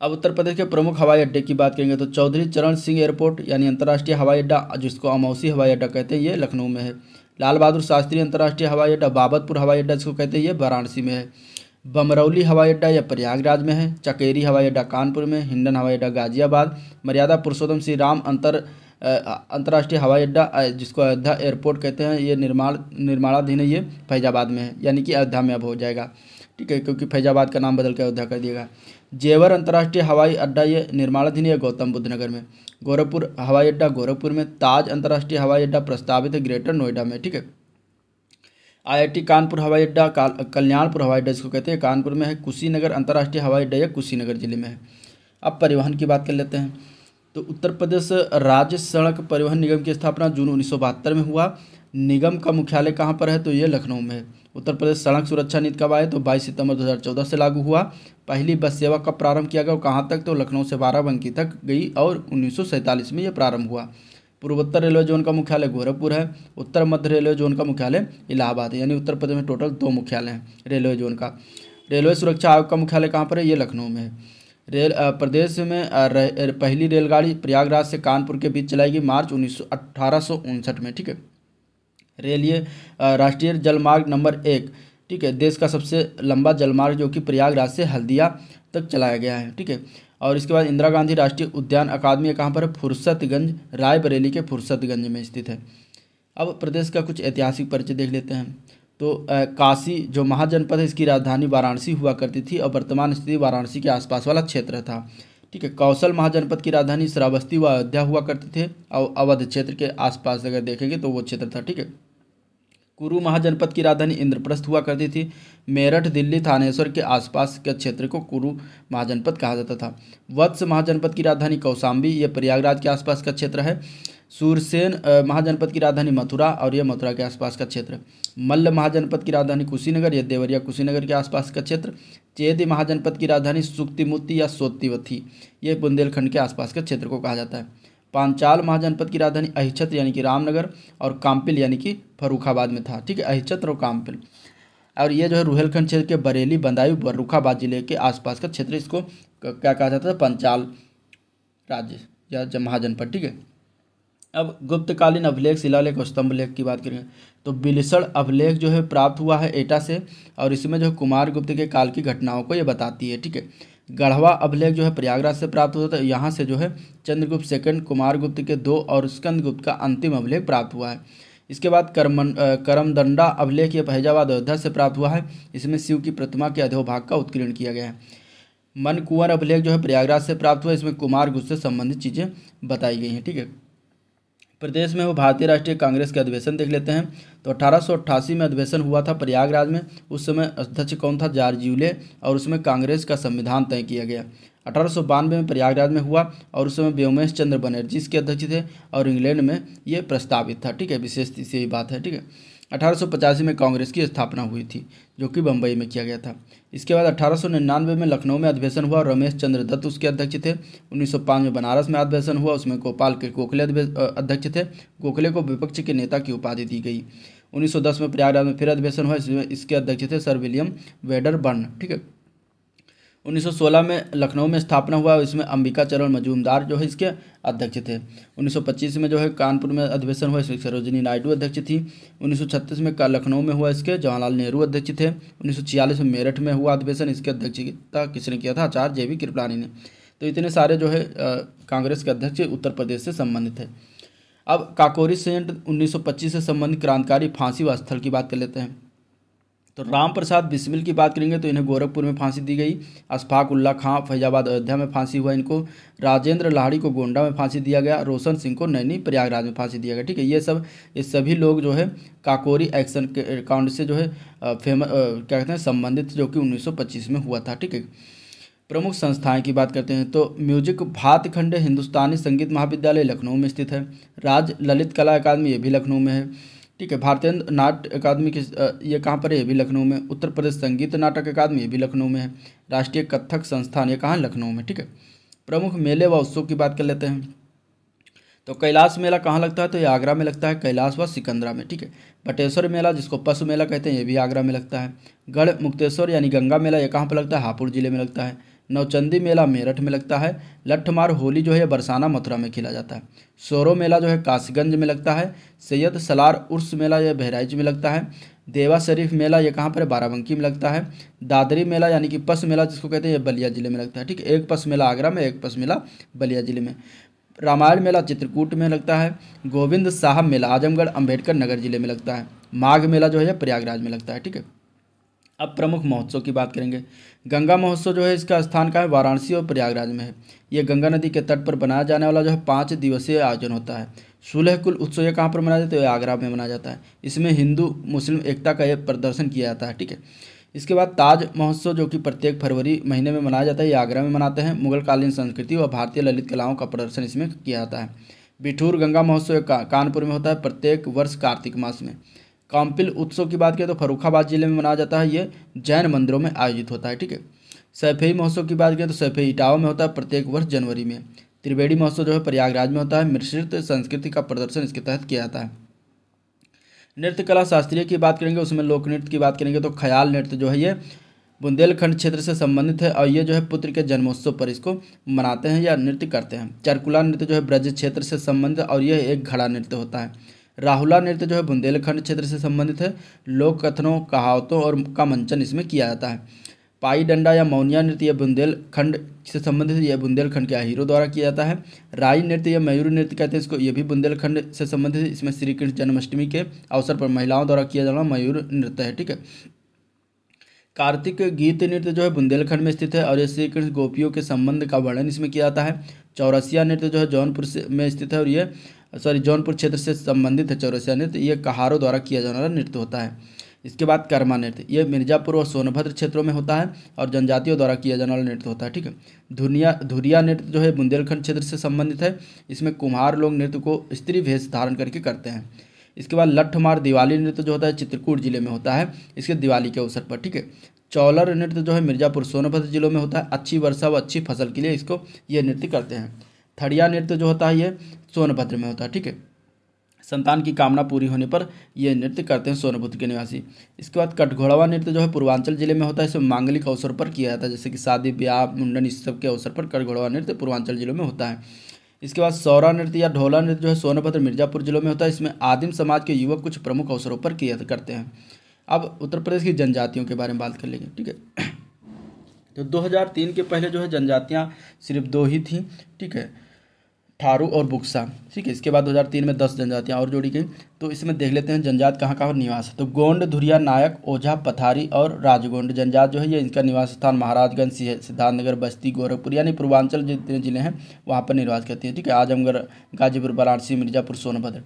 अब उत्तर प्रदेश के प्रमुख हवाई अड्डे की बात करेंगे तो चौधरी चरण सिंह एयरपोर्ट यानी अंतर्राष्ट्रीय हवाई अड्डा, जिसको अमौसी हवाई अड्डा कहते हैं, ये लखनऊ में है। लाल बहादुर शास्त्री अंतर्राष्ट्रीय हवाई अड्डा बाबतपुर हवाई अड्डा जिसको कहते हैं, ये वाराणसी में है। बमरौली हवाई अड्डा यह प्रयागराज में है। चकेरी हवाई अड्डा कानपुर में। हिंडन हवाई अड्डा गाजियाबाद। मर्यादा पुरुषोत्तम श्री राम अंतर्राष्ट्रीय हवाई अड्डा जिसको अयोध्या एयरपोर्ट कहते हैं, ये निर्माणाधीन है, ये फैजाबाद में है, यानी कि अयोध्या में अब हो जाएगा। ठीक है, क्योंकि फैजाबाद का नाम बदल के अयोध्या कर दिएगा। जेवर अंतर्राष्ट्रीय हवाई अड्डा ये निर्माणाधीन है गौतम बुद्ध नगर में। गोरखपुर हवाई अड्डा गोरखपुर में। ताज अंतर्राष्ट्रीय हवाई अड्डा प्रस्तावित है ग्रेटर नोएडा में। ठीक है, IIT कानपुर हवाई अड्डा कल्याणपुर हवाई अड्डा जिसको कहते हैं, कानपुर में है। कुशीनगर अंतर्राष्ट्रीय हवाई अड्डा यह कुशीनगर जिले में है। अब परिवहन की बात कर लेते हैं। तो उत्तर प्रदेश राज्य सड़क परिवहन निगम की स्थापना जून 1972 में हुआ। निगम का मुख्यालय कहाँ पर है? तो ये लखनऊ में है। उत्तर प्रदेश सड़क सुरक्षा नीति कब आए? तो 22 सितंबर 2014 से लागू हुआ। पहली बस सेवा कब प्रारंभ किया गया और कहाँ तक? तो लखनऊ से बाराबंकी तक गई और 1947 में यह प्रारंभ हुआ। पूर्वोत्तर रेलवे जोन का मुख्यालय गोरखपुर है। उत्तर मध्य रेलवे जोन का मुख्यालय इलाहाबाद है, यानी उत्तर प्रदेश में टोटल 2 मुख्यालय हैं रेलवे जोन का। रेलवे सुरक्षा आयोग का मुख्यालय कहाँ पर है? ये लखनऊ में है। प्रदेश में पहली रेलगाड़ी प्रयागराज से कानपुर के बीच चलाई गई मार्च 1859 में। ठीक है, ये राष्ट्रीय जलमार्ग नंबर 1, ठीक है, देश का सबसे लंबा जलमार्ग जो कि प्रयागराज से हल्दिया तक चलाया गया है। ठीक है, और इसके बाद इंदिरा गांधी राष्ट्रीय उद्यान अकादमी कहाँ पर है? फुर्सतगंज, रायबरेली के फुर्सतगंज में स्थित है। अब प्रदेश का कुछ ऐतिहासिक परिचय देख लेते हैं। तो काशी जो महाजनपद है इसकी राजधानी वाराणसी हुआ करती थी और वर्तमान स्थिति वाराणसी के आसपास वाला क्षेत्र था। ठीक है, कौशल महाजनपद की राजधानी श्रावस्ती व अयोध्या हुआ करते थे और अवध क्षेत्र के आसपास अगर देखेंगे तो वो क्षेत्र था। ठीक है, कुरु महाजनपद की राजधानी इंद्रप्रस्थ हुआ करती थी। मेरठ, दिल्ली, थानेश्वर के आसपास के क्षेत्र को कुरु महाजनपद कहा जाता था। वत्स महाजनपद की राजधानी कौशाम्बी, ये प्रयागराज के आसपास का क्षेत्र है। सूरसेन महाजनपद की राजधानी मथुरा और यह मथुरा के आसपास का क्षेत्र। मल्ल महाजनपद की राजधानी कुशीनगर, यह देवरिया कुशीनगर के आसपास का क्षेत्र। चेदी महाजनपद की राजधानी सुक्तिमुत्ती या सोत्तीवथी, ये बुंदेलखंड के आसपास के क्षेत्र को कहा जाता है। पांचाल महाजनपद की राजधानी अहिच्छत्र यानी कि रामनगर और काम्पिल यानी कि फर्रुखाबाद में था। ठीक है, अहिच्छत्र और काम्पिल। और ये जो है रुहेलखंड क्षेत्र के बरेली, बदायूं, फर्रुखाबाद जिले के आसपास का क्षेत्र, इसको क्या कहा जाता था? पंचाल राज्य या महाजनपद। ठीक है, अब गुप्तकालीन अभिलेख, शिलालेख और स्तंभ लेख की बात करेंगे तो बिलसड़ अभिलेख जो है प्राप्त हुआ है एटा से और इसमें जो है कुमार गुप्त के काल की घटनाओं को ये बताती है। ठीक है, गढ़वा अभिलेख जो है प्रयागराज से प्राप्त होता है, यहाँ से जो है चंद्रगुप्त सेकंड, कुमार गुप्त के 2 और स्कंदगुप्त का अंतिम अभिलेख प्राप्त हुआ है। इसके बाद करमदंडा अभिलेख ये फैजाबाद अयोध्या से प्राप्त हुआ है। इसमें शिव की प्रतिमा के अधोभाग का उत्कीर्ण किया गया है। मनकुंवर अभिलेख जो है प्रयागराज से प्राप्त हुआ है, इसमें कुमार गुप्त से संबंधित चीज़ें बताई गई हैं। ठीक है, प्रदेश में वो भारतीय राष्ट्रीय कांग्रेस के अधिवेशन देख लेते हैं। तो 1888 में अधिवेशन हुआ था प्रयागराज में। उस समय अध्यक्ष कौन था? जॉर्ज यूले, और उसमें कांग्रेस का संविधान तय किया गया। 1892 में प्रयागराज में हुआ और उस समय व्योमेश चंद्र बनर्जी इसके अध्यक्ष थे और इंग्लैंड में ये प्रस्तावित था। ठीक है, विशेष यही बात है। ठीक है, 1885 में कांग्रेस की स्थापना हुई थी जो कि बम्बई में किया गया था। इसके बाद 1899 में लखनऊ में अधिवेशन हुआ और रमेश चंद्र दत्त उसके अध्यक्ष थे। 1905 में बनारस में अधिवेशन हुआ, उसमें गोपाल के गोखले अध्यक्ष थे। गोखले को विपक्ष के नेता की उपाधि दी गई। 1910 में प्रयागराज में फिर अधिवेशन हुआ, इसमें इसके अध्यक्ष थे सर विलियम वेडरबर्न। ठीक है, 1916 में लखनऊ में स्थापना हुआ, इसमें अंबिका चरण मजूमदार जो है इसके अध्यक्ष थे। 1925 में जो है कानपुर में अधिवेशन हुआ, इसमें सरोजिनी नायडू अध्यक्ष थी। 1936 में लखनऊ में हुआ, इसके जवाहरलाल नेहरू अध्यक्ष थे। 1946 में मेरठ में हुआ अधिवेशन, इसके अध्यक्षता किसने किया था? आचार्य JV कृपलानी ने। तो इतने सारे जो है कांग्रेस के अध्यक्ष उत्तर प्रदेश से संबंधित है। अब काकोरी संयंत्र 1925 से संबंधित क्रांतिकारी फांसी व स्थल की बात कर लेते हैं। तो राम प्रसाद बिस्मिल की बात करेंगे तो इन्हें गोरखपुर में फांसी दी गई। अशफाक उल्ला खां फैजाबाद अयोध्या में फांसी हुआ इनको। राजेंद्र लाहिड़ी को गोंडा में फांसी दिया गया। रोशन सिंह को नैनी प्रयागराज में फांसी दिया गया। ठीक है, ये सभी लोग जो है काकोरी एक्शन के कांड से जो है क्या कहते हैं संबंधित, जो कि 1925 में हुआ था। ठीक है, प्रमुख संस्थाएं की बात करते हैं तो म्यूजिक भातखंडे हिंदुस्तानी संगीत महाविद्यालय लखनऊ में स्थित है। राज ललित कला अकादमी ये भी लखनऊ में है। ठीक है, भारतीय नाट्य अकादमी की ये कहाँ पर है, ये भी लखनऊ में। उत्तर प्रदेश संगीत नाटक अकादमी ये भी लखनऊ में है। राष्ट्रीय कथक संस्थान ये कहाँ है, लखनऊ में। ठीक है, प्रमुख मेले व उत्सव की बात कर लेते हैं तो कैलाश मेला कहाँ लगता है, तो ये आगरा में लगता है, कैलाश व सिकंदरा में। ठीक है, बटेश्वर मेला जिसको पशु मेला कहते हैं ये भी आगरा में लगता है। गढ़ मुक्तेश्वर यानी गंगा मेला ये कहाँ पर लगता है, हापुड़ जिले में लगता है। नौचंदी मेला मेरठ में लगता है। लट्ठमार होली जो है बरसाना मथुरा में खेला जाता है। सोरो मेला जो है काशीगंज में लगता है। सैयद सलार उर्स मेला यह बहराइच में लगता है। देवा शरीफ मेला ये कहाँ पर है, बाराबंकी में लगता है। दादरी मेला यानी कि पस मेला जिसको कहते हैं ये बलिया जिले में लगता है। ठीक है, एक पस मेला आगरा में, एक पस मेला बलिया जिले में। रामायण मेला चित्रकूट में लगता है। गोविंद साहब मेला आजमगढ़ अम्बेडकर नगर जिले में लगता है। माघ मेला जो है प्रयागराज में लगता है। ठीक है, अब प्रमुख महोत्सव की बात करेंगे। गंगा महोत्सव जो है इसका स्थान का है, वाराणसी और प्रयागराज में है। ये गंगा नदी के तट पर बनाया जाने वाला जो है 5 दिवसीय आयोजन होता है। सुलह कुल उत्सव ये कहाँ पर मनाया जाता है, तो आगरा में मनाया जाता है। इसमें हिंदू मुस्लिम एकता का ये प्रदर्शन किया जाता है। ठीक है, इसके बाद ताज महोत्सव जो कि प्रत्येक फरवरी महीने में मनाया जाता है, ये आगरा में मनाते हैं। मुगल कालीन संस्कृति व भारतीय ललित कलाओं का प्रदर्शन इसमें किया जाता है। बिठूर गंगा महोत्सव कानपुर में होता है प्रत्येक वर्ष कार्तिक मास में। काम्पिल उत्सव की बात करें तो फर्रुखाबाद जिले में मनाया जाता है, ये जैन मंदिरों में आयोजित होता है। ठीक है, सैफई महोत्सव की बात करें तो सैफई इटावा में होता है प्रत्येक वर्ष जनवरी में। त्रिवेणी महोत्सव जो है प्रयागराज में होता है। मिश्रित संस्कृति का प्रदर्शन इसके तहत किया जाता है। नृत्य कला शास्त्रीय की बात करेंगे, उसमें लोक नृत्य की बात करेंगे तो ख्याल नृत्य जो है ये बुंदेलखंड क्षेत्र से संबंधित है और ये जो है पुत्र के जन्मोत्सव पर इसको मनाते हैं या नृत्य करते हैं। चरकुला नृत्य जो है ब्रज क्षेत्र से संबंधित और यह एक घड़ा नृत्य होता है। राहुला नृत्य जो है बुंदेलखंड क्षेत्र से संबंधित है। लोक कथनों कहावतों और का मंचन इसमें किया जाता है। पाई डंडा या मौनिया नृत्य यह बुंदेलखंड से संबंधित है, यह बुंदेलखंड के हीरो द्वारा किया जाता है। राई नृत्य या मयूर नृत्य कहते हैं इसको, ये भी बुंदेलखंड से संबंधित है। इसमें श्री कृष्ण जन्माष्टमी के अवसर पर महिलाओं द्वारा किया जाना मयूर नृत्य है। ठीक है, कार्तिक गीत नृत्य जो है बुंदेलखंड में स्थित है और ये श्री कृष्ण गोपियों के संबंध का वर्णन इसमें किया जाता है। चौरसिया नृत्य जो है जौनपुर में स्थित है और ये जौनपुर क्षेत्र से संबंधित है। चौरसिया नृत्य ये कहारों द्वारा किया जाने वाला नृत्य होता है। इसके बाद कर्मा नृत्य ये मिर्जापुर और सोनभद्र क्षेत्रों में होता है और जनजातियों द्वारा किया जाने वाला नृत्य होता है। ठीक है, धुरिया नृत्य जो है बुंदेलखंड क्षेत्र से संबंधित है। इसमें कुम्हार लोग नृत्य को स्त्री वेश धारण करके करते हैं। इसके बाद लट्ठमार दिवाली नृत्य जो होता है चित्रकूट जिले में होता है, इसके दिवाली के अवसर पर। ठीक है, चौलर नृत्य जो है मिर्जापुर सोनभद्र जिलों में होता है। अच्छी वर्षा व अच्छी फसल के लिए इसको ये नृत्य करते हैं। थड़िया नृत्य जो होता है ये सोनभद्र में होता है। ठीक है, संतान की कामना पूरी होने पर यह नृत्य करते हैं सोनभद्र के निवासी। इसके बाद कटघोड़वा नृत्य जो है पूर्वांचल जिले में होता है। इसे मांगलिक अवसर पर किया जाता है, जैसे कि शादी ब्याह मुंडन इस सब के अवसर पर कटघोड़वा नृत्य पूर्वांचल जिलों में होता है। इसके बाद सौरा नृत्य या ढोला नृत्य जो है सोनभद्र मिर्जापुर जिलों में होता है। इसमें आदिम समाज के युवक कुछ प्रमुख अवसरों पर किया करते हैं। अब उत्तर प्रदेश की जनजातियों के बारे में बात कर लेंगे। ठीक है, तो 2003 के पहले जो है जनजातियाँ सिर्फ 2 ही थीं। ठीक है, थारू और बुक्सा। ठीक है, इसके बाद 2003 में 10 जनजातियाँ और जोड़ी गई। तो इसमें देख लेते हैं जनजात कहाँ कहाँ निवास है। तो गोंड, धुरिया, नायक, ओझा, पथारी और राजगोंड जनजात जो है ये इनका निवास स्थान महाराजगंज, सिद्धार्थनगर, बस्ती, गोरखपुर यानी पूर्वांचल जितने जिले हैं वहाँ पर निवास करती हैं। ठीक है, आजमगढ़, गाजीपुर, वाराणसी, मिर्जापुर, सोनभद्र।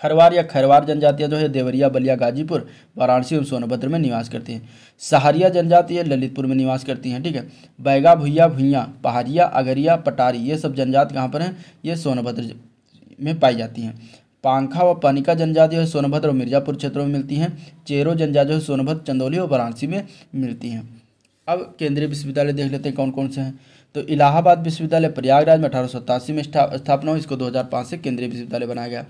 खरवार या खैरवार जनजातियाँ जो है देवरिया, बलिया, गाजीपुर, वाराणसी और सोनभद्र में निवास करती हैं। सहारिया जनजाति ललितपुर में निवास करती हैं। ठीक है, बैगा, भुइया, भुइयाँ, पहाड़िया, अगरिया, पटारी ये सब जनजाति कहाँ पर हैं, ये सोनभद्र में पाई जाती हैं। पांखा व पनिका जनजाति है सोनभद्र और मिर्जापुर क्षेत्रों में मिलती हैं। चेरो जनजाति जो है सोनभद्र, चंदौली और वाराणसी में मिलती हैं। अब केंद्रीय विश्वविद्यालय देख लेते हैं कौन कौन से हैं। तो इलाहाबाद विश्वविद्यालय प्रयागराज में 1887 में स्थापना हुई। इसको 2005 से केंद्रीय विश्वविद्यालय बनाया गया।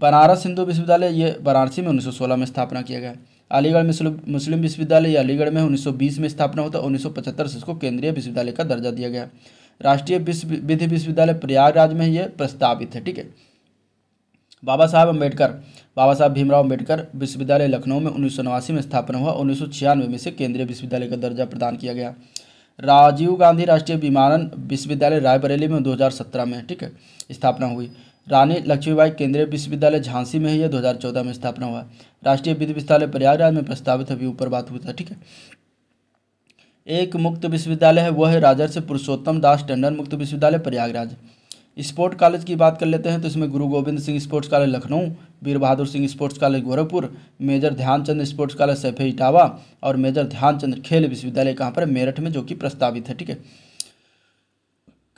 बनारस हिंदू विश्वविद्यालय ये वाराणसी में 1916 में स्थापना किया गया। अलीगढ़ मुस्लिम विश्वविद्यालय ये अलीगढ़ में 1920 में स्थापना होता है। 1975 से इसको केंद्रीय विश्वविद्यालय का दर्जा दिया गया। राष्ट्रीय विधि विश्वविद्यालय प्रयागराज में ये प्रस्तावित है। ठीक है, बाबा साहब भीमराव अम्बेडकर विश्वविद्यालय लखनऊ में 1989 में स्थापना हुआ। 1996 में से केंद्रीय विश्वविद्यालय का दर्जा प्रदान किया गया। राजीव गांधी राष्ट्रीय विमानन विश्वविद्यालय रायबरेली में 2017 में ठीक है स्थापना हुई। रानी लक्ष्मीबाई केंद्रीय विश्वविद्यालय झांसी में है, यह 2014 में स्थापना हुआ है। राष्ट्रीय विधि विश्वविद्यालय प्रयागराज में प्रस्तावित, अभी ऊपर बात हुई था, ठीक है। एक मुक्त विश्वविद्यालय है, वह है राजर्षि पुरुषोत्तम दास टंडन मुक्त विश्वविद्यालय प्रयागराज। स्पोर्ट कॉलेज की बात कर लेते हैं तो इसमें Guru Gobind Singh sports college Lucknow, Veer Bahadur Singh sports college Gorakhpur, major Dhyanchand sports college Saifai Etawah और मेजर ध्यानचंद खेल विश्वविद्यालय कहाँ पर, मेरठ में, जो कि प्रस्तावित है, ठीक है।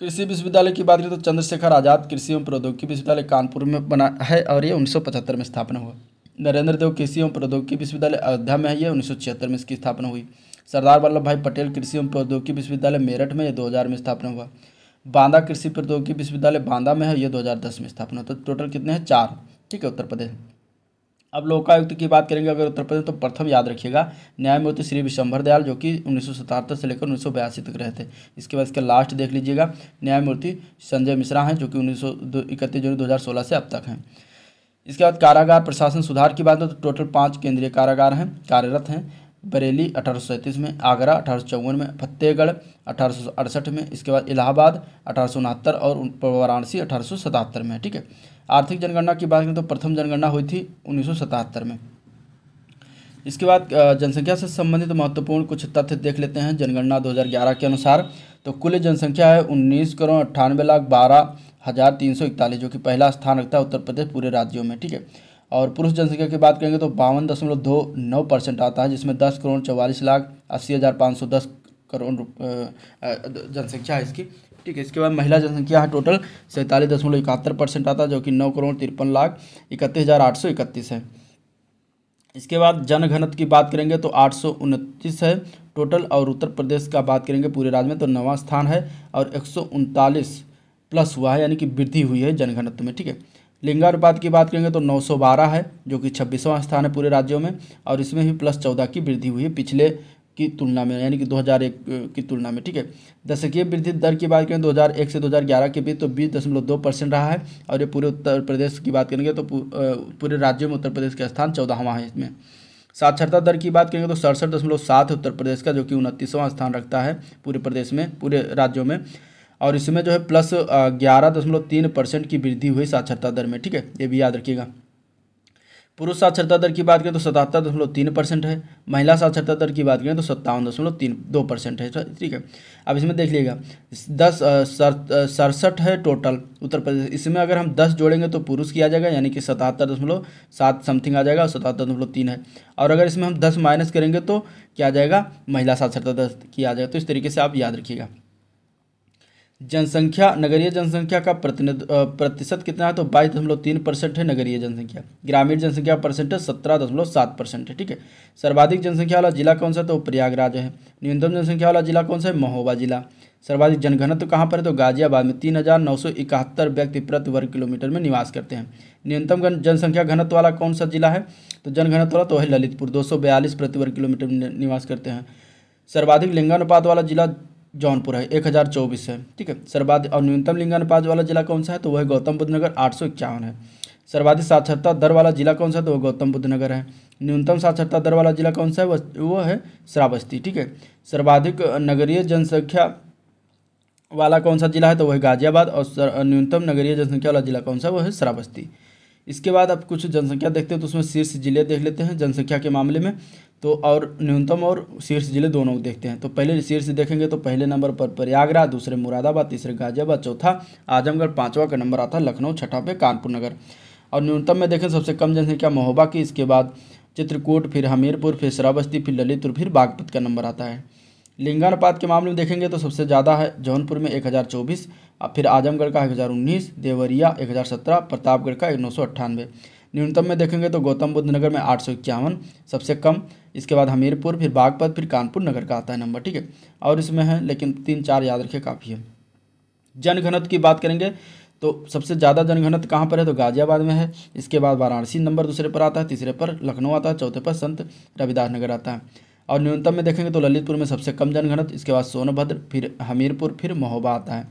कृषि विश्वविद्यालय की बात करें तो चंद्रशेखर आजाद कृषि एवं प्रौद्योगिकी विश्वविद्यालय कानपुर में बना है और ये 1975 में स्थापना हुआ। नरेंद्र देव कृषि एवं प्रौद्योगिकी विश्वविद्यालय अयोध्या में है, ये 1976 में इसकी स्थापना हुई। सरदार वल्लभ भाई पटेल कृषि एवं प्रौद्योगिकी विश्वविद्यालय मेरठ में, ये 2000 में स्थापना हुआ। बांदा कृषि प्रौद्योगिकी विश्वविद्यालय बांदा में है, ये 2010 में स्थापना। तो टोटल कितने हैं, 4, ठीक है, उत्तर प्रदेश। अब लोकायुक्त की बात करेंगे अगर उत्तर प्रदेश, तो प्रथम याद रखिएगा न्यायमूर्ति श्री विशंभर दयाल, जो कि 1977 से लेकर 1982 तक रहे थे। इसके बाद इसका लास्ट देख लीजिएगा, न्यायमूर्ति संजय मिश्रा हैं, जो कि 31 जनवरी 2016 से अब तक हैं। इसके बाद कारागार प्रशासन सुधार की बात है तो टोटल 5 केंद्रीय कारागार हैं, कार्यरत हैं। बरेली 1837 में, आगरा 1854 में, फतेहगढ़ 1868 में, इसके बाद इलाहाबाद 1869 और वाराणसी 1877 में, ठीक है। आर्थिक जनगणना की बात करें तो प्रथम जनगणना हुई थी 1977 में। इसके बाद जनसंख्या से संबंधित महत्वपूर्ण कुछ तथ्य देख लेते हैं। जनगणना 2011 के अनुसार तो कुल जनसंख्या है 19,98,12,341, जो कि पहला स्थान रखता है उत्तर प्रदेश पूरे राज्यों में, ठीक है। और पुरुष जनसंख्या की बात करेंगे तो 52.29% आता है, जिसमें 10,44,80,510 करोड़ जनसंख्या है इसकी, ठीक है। इसके बाद महिला जनसंख्या है टोटल 47.71% आता है, जो कि 9,53,31,831 है। इसके बाद जनघनत्व की बात करेंगे तो 829 है टोटल, और उत्तर प्रदेश का बात करेंगे पूरे राज्य में तो 9वां स्थान है और 139 प्लस हुआ है, यानी कि वृद्धि हुई है जनघनत्व में, ठीक है। लिंगानुपात की बात करेंगे तो 912 है, जो कि 26वां स्थान है पूरे राज्यों में, और इसमें भी +14 की वृद्धि हुई है पिछले की तुलना में, यानी कि 2001 की तुलना में, ठीक है। दशकीय वृद्धि दर की बात करें 2001 से 2011 के बीच तो 20.2% रहा है, और ये पूरे उत्तर प्रदेश की बात करेंगे तो पूरे राज्यों में उत्तर प्रदेश का स्थान 14वां है इसमें। साक्षरता दर की बात करेंगे तो 67.7 उत्तर प्रदेश का, जो कि 29वां स्थान रखता है पूरे प्रदेश में, पूरे राज्यों में, और इसमें जो है +11.3% की वृद्धि हुई साक्षरता दर में, ठीक है, ये भी याद रखिएगा। पुरुष साक्षरता दर की बात करें तो 77.3% है, महिला साक्षरता दर की बात करें तो 57.2% है, ठीक है। अब इसमें देख लीजिएगा 67 है टोटल उत्तर प्रदेश, इसमें अगर हम 10 जोड़ेंगे तो पुरुष किया जाएगा, यानी कि 77.7 समथिंग आ जाएगा, और 77.3 है, और अगर इसमें हम 10 माइनस करेंगे तो क्या आ जाएगा, महिला साक्षरता दर किया जाएगा। तो इस तरीके से आप याद रखिएगा। जनसंख्या, नगरीय जनसंख्या का प्रतिशत कितना है तो 22.3% है नगरीय जनसंख्या। ग्रामीण जनसंख्या परसेंटेज 17.7% है, ठीक है। सर्वाधिक जनसंख्या वाला जिला कौन सा तो प्रयागराज है। न्यूनतम जनसंख्या वाला जिला कौन सा है, महोबा जिला। सर्वाधिक जनघनत्व कहाँ पर है तो गाजियाबाद में 3,971 व्यक्ति प्रति वर्ग किलोमीटर में निवास करते हैं। न्यूनतम जनसंख्या घनत्व वाला कौन सा जिला है तो जनघनत्व वाला तो है ललितपुर, 242 प्रति वर्ग किलोमीटर में निवास करते हैं। सर्वाधिक लिंगानुपात वाला जिला जौनपुर है, 1024 है, ठीक है। सर्वाधिक और न्यूनतम लिंगानुपात वाला जिला कौन सा है तो वह गौतम बुद्ध नगर, 851 है। सर्वाधिक साक्षरता दर वाला जिला कौन सा है तो वह गौतम बुद्ध नगर है। न्यूनतम साक्षरता दर वाला जिला कौन सा है वो है श्रावस्ती, ठीक है। सर्वाधिक नगरीय जनसंख्या वाला कौन सा जिला है तो वह गाजियाबाद, और न्यूनतम नगरीय जनसंख्या वाला जिला कौन सा वो है श्रावस्ती। इसके बाद अब कुछ जनसंख्या देखते हैं तो उसमें शीर्ष जिले देख लेते हैं जनसंख्या के मामले में, तो और न्यूनतम और शीर्ष जिले दोनों देखते हैं। तो पहले शीर्ष देखेंगे तो पहले नंबर पर प्रयागराज, दूसरे मुरादाबाद, तीसरे गाजियाबाद, चौथा आजमगढ़, 5वां का नंबर आता है लखनऊ, 6ठा पे कानपुर नगर। और न्यूनतम में देखें सबसे कम जनसंख्या महोबा की, इसके बाद चित्रकूट, फिर हमीरपुर, फिर श्रावस्ती, फिर ललितपुर, फिर बागपत का नंबर आता है। लिंगानुपात के मामले में देखेंगे तो सबसे ज़्यादा है जौनपुर में 1024, फिर आजमगढ़ का 1019, देवरिया 1017, प्रतापगढ़ का 998। न्यूनतम में देखेंगे तो गौतम बुद्ध नगर में 851 सबसे कम, इसके बाद हमीरपुर, फिर बागपत, फिर कानपुर नगर का आता है नंबर, ठीक है। और इसमें है लेकिन 3-4 याद रखिए काफ़ी है। जनघनत्व की बात करेंगे तो सबसे ज़्यादा जनघनत्व कहाँ पर है तो गाजियाबाद में है, इसके बाद वाराणसी नंबर दूसरे पर आता है, तीसरे पर लखनऊ आता है, चौथे पर संत रविदास नगर आता है। और न्यूनतम में देखेंगे तो ललितपुर में सबसे कम जनघनत्व, इसके बाद सोनभद्र, फिर हमीरपुर, फिर महोबा आता है,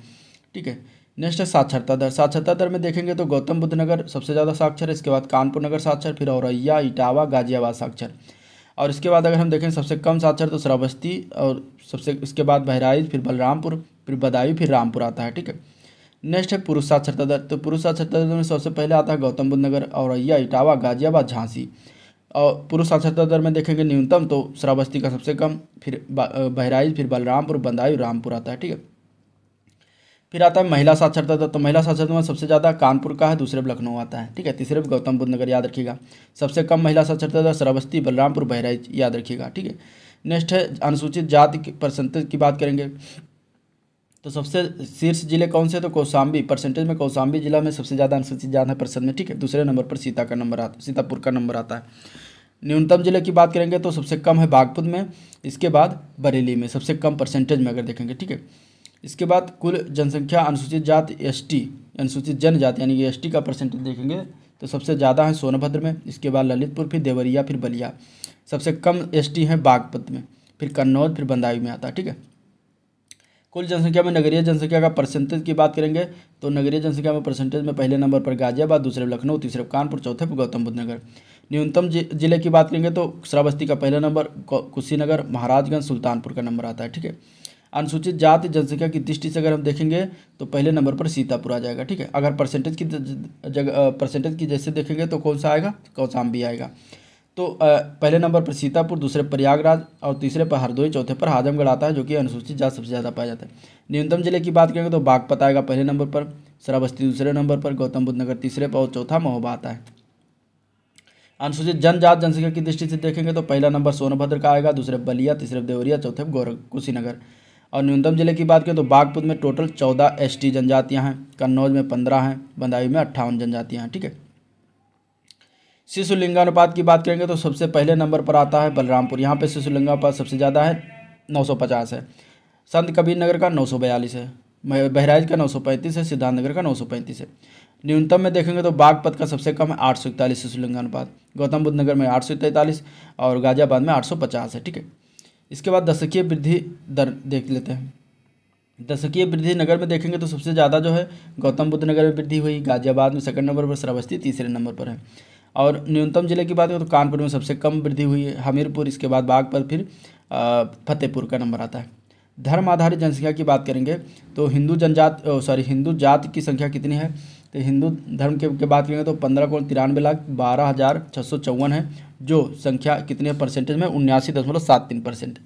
ठीक है। नेक्स्ट है साक्षरता दर। साक्षरता दर में देखेंगे तो गौतम बुद्ध नगर सबसे ज़्यादा साक्षर है, इसके बाद कानपुर नगर साक्षर, फिर औरैया, इटावा, गाजियाबाद साक्षर। और इसके बाद अगर हम देखें सबसे कम साक्षर तो श्रावस्ती, और सबसे इसके बाद बहराइच, फिर बलरामपुर, फिर बदायूं, फिर रामपुर आता है, ठीक है। नेक्स्ट है पुरुष साक्षरता दर। तो पुरुष साक्षरता दर में सबसे पहले आता है गौतम बुद्ध नगर, औरैया, इटावा, गाजियाबाद, झांसी। और पुरुष साक्षरता दर में देखेंगे न्यूनतम तो श्रावस्ती का सबसे कम, फिर बहराइच, फिर बलरामपुर, बदायूं, रामपुर आता है, ठीक है। फिर आता है महिला साक्षरता दर। तो महिला साक्षरता में सबसे ज़्यादा कानपुर का है, दूसरे पे लखनऊ आता है, ठीक है। तीसरे पे गौतम बुद्ध नगर, याद रखिएगा। सबसे कम महिला साक्षरता दर श्रावस्ती, बलरामपुर, बहराइच, याद रखिएगा, ठीक है। नेक्स्ट है अनुसूचित जाति की परसेंटेज की बात करेंगे। तो सबसे शीर्ष जिले कौन से? तो कौशाम्बी, परसेंटेज में कौशाम्बी जिला में सबसे ज़्यादा अनुसूचित जाति है परसेंट में, ठीक है। दूसरे नंबर पर सीतापुर का नंबर आता है। न्यूनतम जिले की बात करेंगे तो सबसे कम है बागपत में, इसके बाद बरेली में सबसे कम परसेंटेज में अगर देखेंगे, ठीक है। इसके बाद कुल जनसंख्या अनुसूचित जाति एसटी, अनुसूचित जनजाति यानी कि एसटी का परसेंटेज देखेंगे तो सबसे ज़्यादा है सोनभद्र में, इसके बाद ललितपुर, फिर देवरिया, फिर बलिया। सबसे कम एसटी है बागपत में, फिर कन्नौज, फिर बदायूं में आता है, ठीक है। कुल जनसंख्या में नगरीय जनसंख्या का परसेंटेज की बात करेंगे तो नगरीय जनसंख्या में परसेंटेज में पहले नंबर पर गाजियाबाद, दूसरे पर लखनऊ, तीसरे पर कानपुर, चौथे पर गौतम बुद्ध नगर। न्यूनतम जिले की बात करेंगे तो श्रावस्ती का पहला नंबर, कुशीनगर, महाराजगंज, सुल्तानपुर का नंबर आता है, ठीक है। अनुसूचित जाति जनसंख्या की दृष्टि से अगर हम देखेंगे तो पहले नंबर पर सीतापुर आ जाएगा, ठीक है। अगर परसेंटेज की जैसे देखेंगे तो कौन सा आएगा? कौशाम्बी आएगा। तो पहले नंबर पर सीतापुर, दूसरे प्रयागराज और तीसरे पर हरदोई, चौथे पर आजमगढ़ आता है जो कि अनुसूचित जाति सबसे ज़्यादा पाया जाता है। न्यूनतम जिले की बात करेंगे तो बागपत आएगा पहले नंबर पर, श्रावस्ती दूसरे नंबर पर, गौतम बुद्ध नगर तीसरे पर और चौथा महोबा आता है। अनुसूचित जनजाति जनसंख्या की दृष्टि से देखेंगे तो पहला नंबर सोनभद्र का आएगा, दूसरे बलिया, तीसरे देवरिया, चौथे कुशीनगर। और न्यूनतम जिले की बात करें तो बागपत में टोटल 14 एसटी जनजातियाँ हैं, कन्नौज में 15 हैं, बदायूं में 58 जनजातियाँ हैं, ठीक है। शिशु लिंगानुपात की बात करेंगे तो सबसे पहले नंबर पर आता है बलरामपुर, यहाँ पे शिशु लिंगानुपात सबसे ज़्यादा है 950 है। संत कबीर नगर का 942 है, बहराइच का 935 है, सिद्धार्थनगर का 935 है। न्यूनतम में देखेंगे तो बागपत का सबसे कम है 841 शिशु लिंगानुपात, गौतम बुद्ध नगर में 843 और गाजियाबाद में 850 है, ठीक है। इसके बाद दशकीय वृद्धि दर देख लेते हैं। दशकीय वृद्धि नगर में देखेंगे तो सबसे ज़्यादा जो है गौतम बुद्ध नगर में वृद्धि हुई, गाजियाबाद में सेकंड नंबर पर, श्रावस्ती तीसरे नंबर पर है। और न्यूनतम जिले की बात करें तो कानपुर में सबसे कम वृद्धि हुई है, हमीरपुर, इसके बाद बागपत, फिर फतेहपुर का नंबर आता है। धर्म आधारित जनसंख्या की बात करेंगे तो हिंदू जाति की संख्या कितनी है? तो हिंदू धर्म के बात करेंगे तो 15,93,12,654 है, जो संख्या कितने परसेंटेज में? 79.73%।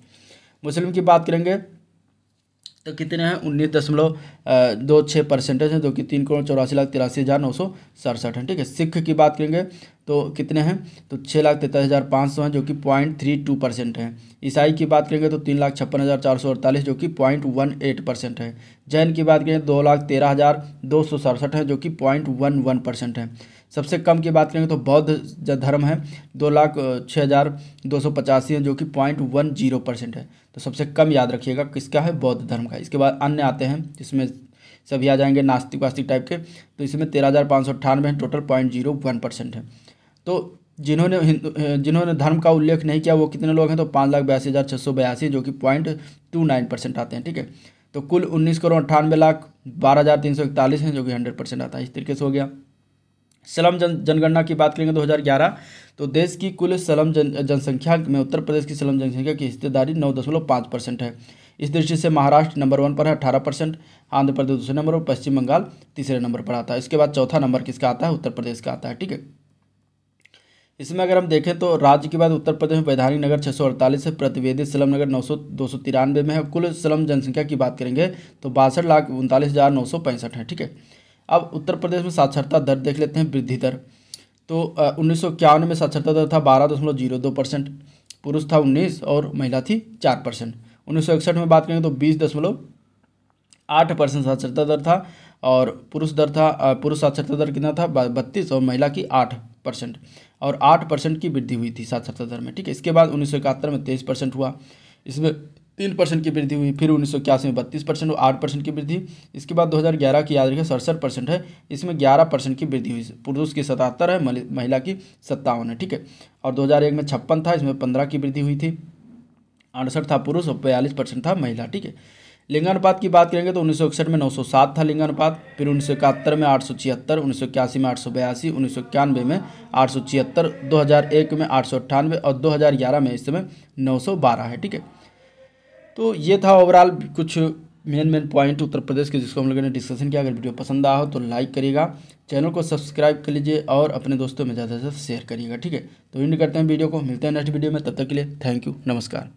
मुस्लिम की बात करेंगे तो कितने हैं? 19.26 परसेंटेज है, जो कि 3,84,83,967 है, ठीक है। सिख की बात करेंगे तो कितने हैं? तो 6,43,500 हैं, जो कि 0.32% है। ईसाई की बात करेंगे तो 3,56,448 जो कि 0.18% है। जैन की बात करें 2,13,267 है, जो कि 0.11% है। सबसे कम की बात करेंगे तो बौद्ध धर्म है 2,06,285 है, जो कि 0.10% है। तो सबसे कम याद रखिएगा किसका है? बौद्ध धर्म का। इसके बाद अन्य आते हैं जिसमें सभी आ जाएंगे नास्तिक वास्तिक टाइप के, तो इसमें 13,598 है, टोटल 0.01% है। तो जिन्होंने धर्म का उल्लेख नहीं किया वो कितने लोग हैं? तो 5,82,682 जो कि 0.29% आते हैं, ठीक है। तो कुल 19,98,12,341 हैं, जो कि 100% आता है। इस तरीके से हो गया। स्लम जनगणना की बात करेंगे 2011, तो देश की कुल स्लम जनसंख्या में उत्तर प्रदेश की स्लम जनसंख्या की हिस्सेदारी 9.5% है। इस दृष्टि से महाराष्ट्र नंबर 1 पर है 18%, आंध्र प्रदेश दूसरे नंबर पर, पश्चिम बंगाल तीसरे नंबर पर आता है। इसके बाद चौथा नंबर किसका आता है? उत्तर प्रदेश का आता है, ठीक है। इसमें अगर हम देखें तो राज्य के बाद उत्तर प्रदेश में वैधानिक नगर 648 है, प्रतिवेदित स्लम नगर 293 में है। कुल स्लम जनसंख्या की बात करेंगे तो 62,39,965 है, ठीक है। अब उत्तर प्रदेश में साक्षरता दर देख लेते हैं, वृद्धि दर। तो 1951 में साक्षरता दर था 12.02%, पुरुष था 19 और महिला थी 4%। 1961 में बात करेंगे तो 20.8% साक्षरता दर था और पुरुष साक्षरता दर कितना था? 32 और महिला की 8% और 8% की वृद्धि हुई थी साक्षरता दर में, ठीक है। इसके बाद 1971 में 23% हुआ, इसमें 3% की वृद्धि हुई। फिर 1981 में 32% और 8% की वृद्धि। इसके बाद 2011 की याद रखिए 67% है, इसमें 11% की वृद्धि हुई। पुरुष की 77 है, महिला की 57 है, ठीक है। और 2001 में 56 था, इसमें 15 की वृद्धि हुई थी। 68 था पुरुष और 42% था महिला, ठीक है। लिंगानुपात की बात करेंगे तो 1961 में 907 था लिंगानुपात, फिर 1971 में 876, 1981 में 882, 1991 में 876, 2001 में 898 और 2011 में इस समय 912 है, ठीक है। तो ये था ओवरऑल कुछ मेन पॉइंट उत्तर प्रदेश के जिसको हम लोगों ने डिस्कशन किया। अगर वीडियो पसंद आया हो तो लाइक करिएगा, चैनल को सब्सक्राइब कर लीजिए और अपने दोस्तों में ज़्यादा से ज़्यादा शेयर करिएगा। ठीक है, तो एंड करते हैं वीडियो को, मिलते हैं नेक्स्ट वीडियो में, तब तक के लिए थैंक यू, नमस्कार।